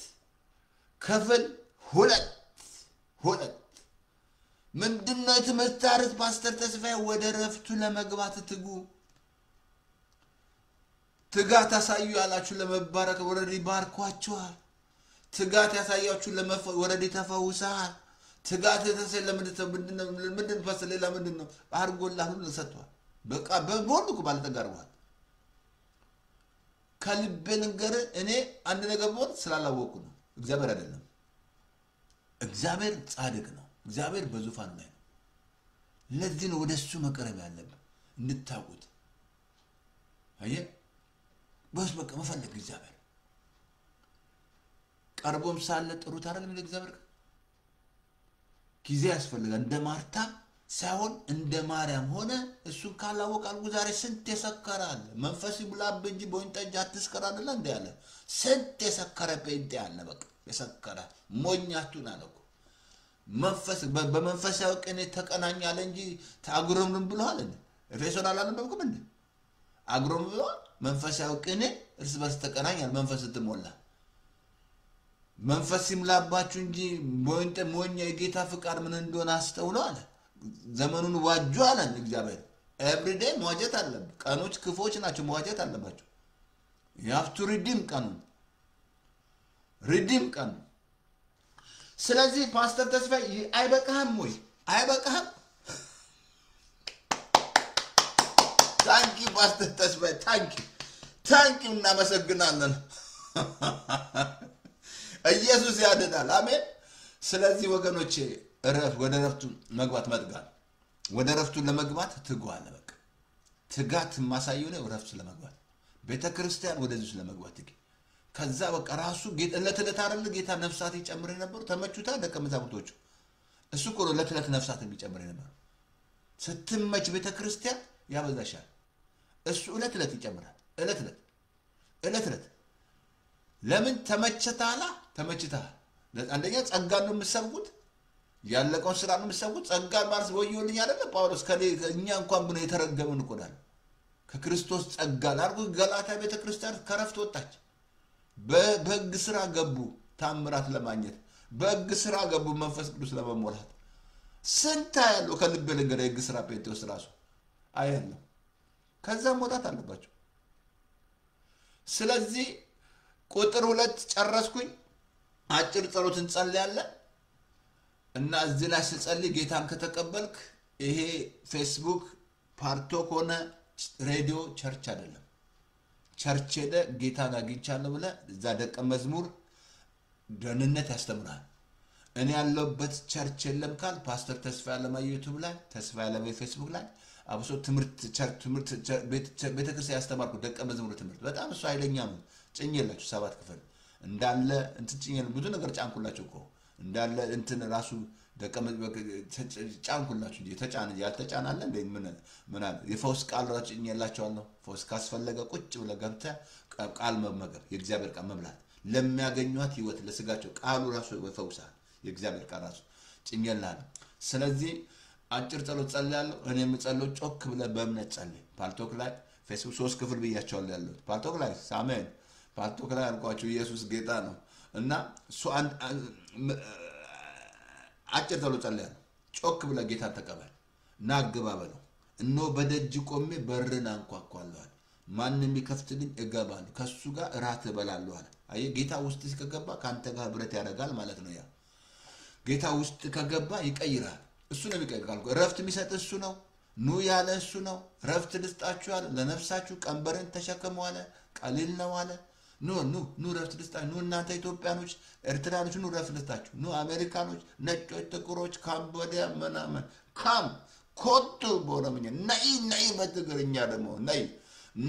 Speaker 1: ክፍል 2 ምንድነው የትምህርት ፓስተር ተስፋዬ ወደ ረፍቱ ለመግባት ትጉ ትጋት አሳዩ ያላችሁ ለመባረክ ወረዲ ባርኳችኋል ትጋት ያሳያችሁ ወረዲ ተፈውሳል ትጋት የተሰለ ምንድነው ፈስለ ሌላ ምንድነው አርጎላሁ ለሰጥቷል በቃ በቦልኩ ባልተጋርዋል ከልቤ ነገር እኔ አንድ ነገር ቦል ስላላወቁ ነው እግዚአብሔር አይደለም እግዚአብሔር ጻድቅ ነው እግዚአብሔር በዙፋኑ ላይ ነው ለዚህ ነው ወደሱ መቀረብ ያለብን እንድታውቁት አየ በስ በቃ መፈለግ እግዚአብሔር ቀርቦም ሳለ ጥሩት አይደለም እግዚአብሔር ጊዜ ያስፈልጋል እንደ ማርታ ሳይሆን እንደ ማርያም ሆነ እሱ ካላወቃል ዛሬ ስንት የሰከራል መንፈስ ይብላብ እንጂ በወንጠጅ አትስከራ አይደለ እንደ ያለ ስንት የሰከረ ጴንጤ ያለ በቃ የሰከረ ሞኛቱን አለኩ መንፈስ በመንፈስ ያውቀኔ ተቀናኛለ እንጂ ታግሮምም ብለዋል እንዴ ኤፌሶን አላነበብኩም እንዴ አግሮም ብለዋል መንፈስ ያውቀኔ እርስ በርስ ተቀናኛል መንፈስ ተሞላ መንፈስ ይምላባችሁ እንጂ በወንጠ ሞኛ የጌታ ፍቃድ ምን እንደሆነ አስተውለው አለ ዘመኑን ዋጁ አለ እግዚአብሔር ኤቭሪዴይ መዋጀት አለበት ቀኖች ክፎች ናቸው መዋጀት አለባቸው you have to redeem ቀኑ ስለዚህ ፓስተር ተስፋዬ አይበቃህም ወይ አይበቃህም ታንኪ ፓስተር ተስፋዬ ታንኪ እናመሰግናለን ኢየሱስ ያድናል አሜን ስለዚህ ወገኖቼ ወደ ረፍቱ መግባት መጥጋት ወደ ረፍቱ ለመግባት ትጓለ በቃ ትጋት ማሳየው ነው ረፍቱ ለመግባት ቤተክርስቲያን ወደዚህ ለመግባት ትግ ከዛ በቃ ራሱ ለተለት አይደል ጌታ ነፍሳት ይጨምር ነበር ተመቹታ ደቀመዛሙቶቹ እሱ እኮ ለተለት ነፍሳት የሚጨምር ነበር ስትመች ቤተክርስቲያን ያበዛሻል እሱ እለት ይጨምራል እለት ለምን ተመችታላ አንደኛ ጸጋ ነው የምሰብኩት ያለቀው ስራ ነው የምሰብኩት ጸጋ ማለት ወዮልኝ አይደለ ጳውሎስ ከኛ እንኳን ብነ የተረገመን ቆዳል ከክርስቶስ ጸጋ ላርጉ ገላታ ቤተክርስቲያን ከረፍት ወጣች በህግ ስራ ገቡ ታምራት ለማግኘት በሕግ ስራ ገቡ መንፈስ ቅዱስ ለመሞላት ስንት ያለው ከልብ ልንገር የሕግ ስራ ጴንጤዎስ ራሱ አያለው ከዛ መውጣት አለባቸው ስለዚህ ቁጥር 2 ጨረስኩኝ አጭር ጸሎት እንጸልያለን እና እዚህ ላይ ስጸልይ ጌታን ከተቀበልክ ይሄ ፌስቡክ ፓርቶክ ሆነ ሬዲዮ ቸርች አይደለም ቸርች ሄደ ጌታን አግኝቻለሁ ብለ እዛ ደቀ መዝሙር ደህንነት ያስተምራል እኔ ያለሁበት ቸርች የለም ካል ፓስተር ተስፋ ያለማየ ዩቲዩብ ላይ ተስፋ ያለማየ ፌስቡክ ላይ አብሶ ትምህርት ቤተክርስቲያን ያስተማርኩ ደቀ መዝሙር ትምህርት በጣም እሱ ኃይለኛ ነው ጭኝላችሁ 7 ክፍል እንዳለ እንት ጭኝል ብዙ ነገር ጫንኩላችሁ እኮ እንዳለ እንትን ራሱ ደቀ መዝሙር ጫንኩላችሁ እንጂ ተጫነ ያልተጫናለ እንደ ምን አለ የፈውስ ቃል ራሱ ጭኝላችኋለሁ ፈውስ ካስፈለገ ቁጭ ብለ ገብተ ቃል መመገብ የእግዚአብሔር ቃል መብላት ለሚያገኙት ህይወት ለስጋቸው ቃሉ ራሱ ይፈውሳል የእግዚአብሔር ቃል ራሱ ጭኝላል ስለዚህ አጭር ጸሎት ጸልያለሁ እኔም ጸሎት ጮክ ብለ በእምነት ጸልይ ፓልቶክ ላይ ፌስቡክ 3 ክፍል ብያቸዋለሁ ያለው ፓልቶክ ላይ አሜን ፓልቶክ ላይ አልኳችሁ ኢየሱስ ጌታ ነው እና አጭር ጸሎት ጸልያለሁ ጮክ ብለ ጌታ ተቀበል ናግባ በለው እኖ በደጅ ቆሜ በርን አንኳኳለሁ ማንንም ይከፍትልኝ እገባለሁ ከሱ ጋር እራት እበላለሁ አለ አይ ጌታ ውስጥ ሲገባ ካንተ ጋር ህብረት ያደርጋል ማለት ነው ያ ጌታ ውስጥ ከገባ ይቀይራል እሱ ነው የሚቀይራል ረፍት የሚሰጥ እሱ ነው ኑ ያለ እሱ ነው ረፍት ልስጣችሁ አለ ለነፍሳችሁ ቀንበርን ተሸከሙ አለ ቀሊል ነው አለ ኑ ረፍት ልስጣችሁ ኑ እናንተ ኢትዮጵያኖች ኤርትራኖች ኑ ረፍት ልስጣችሁ ኑ አሜሪካኖች ነጮች ጥቁሮች ካምቦዲያ ምናምን ካም ኮቱ ቦረምኛ ነይ በትግርኛ ደግሞ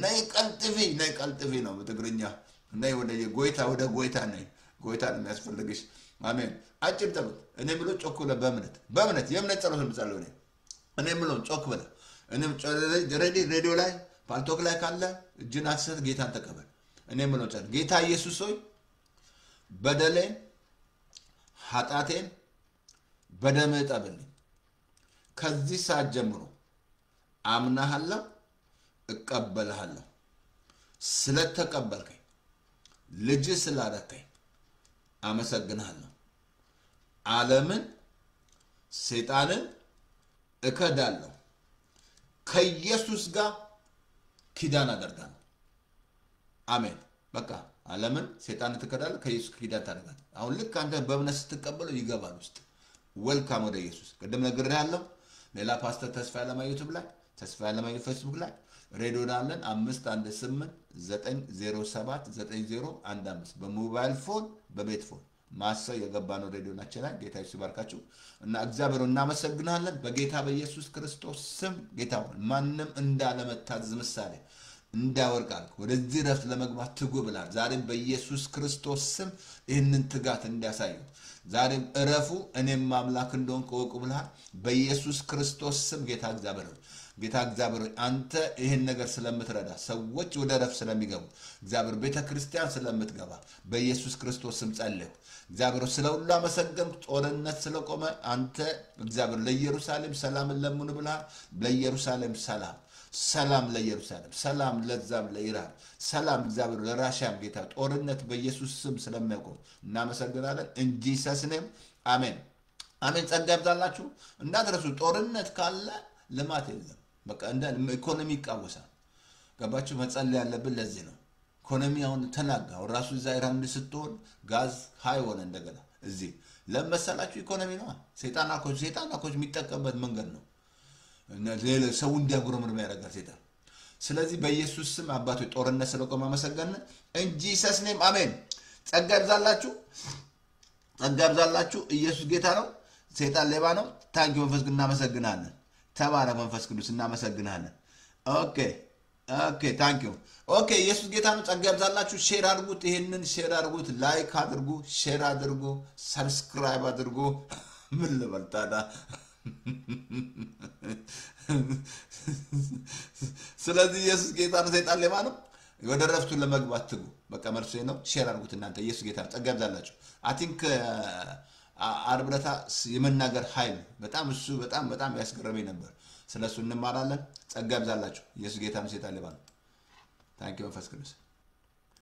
Speaker 1: ነይ ቀልጥፊ ነው በትግርኛ ነይ ወደ ጎይታ ነይ ጎይታ ነው የሚያስፈልግሽ አሜን አጭር ጸሎት እኔ ብሎ ጮክ ብለ በእምነት የእምነት ጸሎት እንጸልይ እኔ ብሎ ጮክ ብለ እኔም ሬዲዮ ላይ ፓልቶክ ላይ ካለ እጅን አትሰጥ ጌታን ተቀበል እኔ ብሎ ጸልይ ጌታ ኢየሱስ ሆይ በደሌን ኃጢአቴን በደም እጠብልኝ ከዚህ ሰዓት ጀምሮ አምናለሁ እቀበልሃለሁ ስለተቀበልከኝ ልጅ ስላደረከኝ አመሰግናለሁ ዓለምን ሰይጣንን እከዳለሁ ከኢየሱስ ጋር ኪዳን አደርጋለሁ አሜን በቃ ዓለምን ሰይጣንን ትከዳለህ ከኢየሱስ ኪዳን ታደርጋለህ አሁን ልክ አንተ በእምነት ስትቀበለው ይገባል ውስጥ ዌልካም ወደ ኢየሱስ ቅድም ነግሬሃለሁ ሌላ ፓስተር ተስፋ ያለማየ ዩቲዩብ ላይ ተስፋ ያለማየ ፌስቡክ ላይ ሬዲዮ ዳለን 518 907 9015 በሞባይል ፎን በቤት ፎን ማሰው የገባነው ሬዲዮ ናችን ላይ ጌታ ኢየሱስ ይባርካችሁ እና እግዚአብሔር እናመሰግናለን በጌታ በኢየሱስ ክርስቶስ ስም ጌታ ማንንም እንዳለመታዘዝ ምሳሌ እንዳወርቃል ወደዚህ ረፍት ለመግባት ትጉ ብላል ዛሬም በኢየሱስ ክርስቶስ ስም ይህንን ትጋት እንዲያሳዩ ዛሬም እረፉ እኔም አምላክ እንደሆንኩ ወቁ ብላል በኢየሱስ ክርስቶስ ስም ጌታ እግዚአብሔር አንተ ይሄን ነገር ስለምትረዳ ሰዎች ወደ ረፍት ስለሚገቡ እግዚአብሔር ቤተክርስቲያን ስለምትገባ በኢየሱስ ክርስቶስ ስም ጸልዩ እግዚአብሔር ስለሁሉ አመሰግንኩ ጦርነት ስለቆመ አንተ እግዚአብሔር ለኢየሩሳሌም ሰላምን ለምኑ ብለሃል ለኢየሩሳሌም ሰላም ለኢየሩሳሌም ሰላም ለዛም ለኢራን ሰላም እግዚአብሔር ለራሽያም ጌታ ጦርነት በኢየሱስ ስም ስለሚያቆም እናመሰግናለን እንጂ ሰስነም አሜን ጸጋ ይብዛላችሁ እንዳትረሱ ጦርነት ካለ ልማት የለም በቃ እንደ ኢኮኖሚ ይቃወሳል ገባችሁ መጸለይ ያለብን ለዚህ ነው ኢኮኖሚውን ተናጋው ራሱ ዛይራን ስትሆን ጋዝ ሃይ ሆነ እንደገና እዚህ ለመሰላችሁ ኢኮኖሚ ነው ሰይጣናኮች የሚጠቀምበት መንገድ ነው ለሌላ ሰው እንዲያጉረምርም ያደርጋል ሰይጣን ስለዚህ በኢየሱስ ስም አባቶች ጦርነት ስለቆመ አመሰገነ እንጂ ሰስኔም አሜን ጸጋ ይብዛላችሁ ኢየሱስ ጌታ ነው ሰይጣን ሌባ ነው ታንኪ መንፈስ ቅዱስ እናመሰግናለን ተባረክ መንፈስ ቅዱስ እናመሰግናለን ኦኬ ታንኪ ኦኬ ኢየሱስ ጌታ ነው ጸጋ ይብዛላችሁ ሼር አድርጉት ይሄንን ሼር አድርጉት ላይክ አድርጉ ሼር አድርጉ ሰብስክራይብ አድርጉ ምን ልበልታዳ ስለዚህ ኢየሱስ ጌታ ነው ሰይጣን ሌባ ነው ወደ ረፍቱ ለመግባት ትጉ በቃ መልሱ ነው ሼር አድርጉት እናንተ ኢየሱስ ጌታ ነው ጸጋ ይብዛላችሁ አይ ቲንክ አርብለታ የመናገር ኃይል በጣም እሱ በጣም ያስገረመኝ ነበር ስለሱ እንማራለን ጸጋ ይብዛላችሁ ኢየሱስ ጌታ ነው ሰይጣን ሌባ ነው ታንኪ መንፈስ ቅዱስ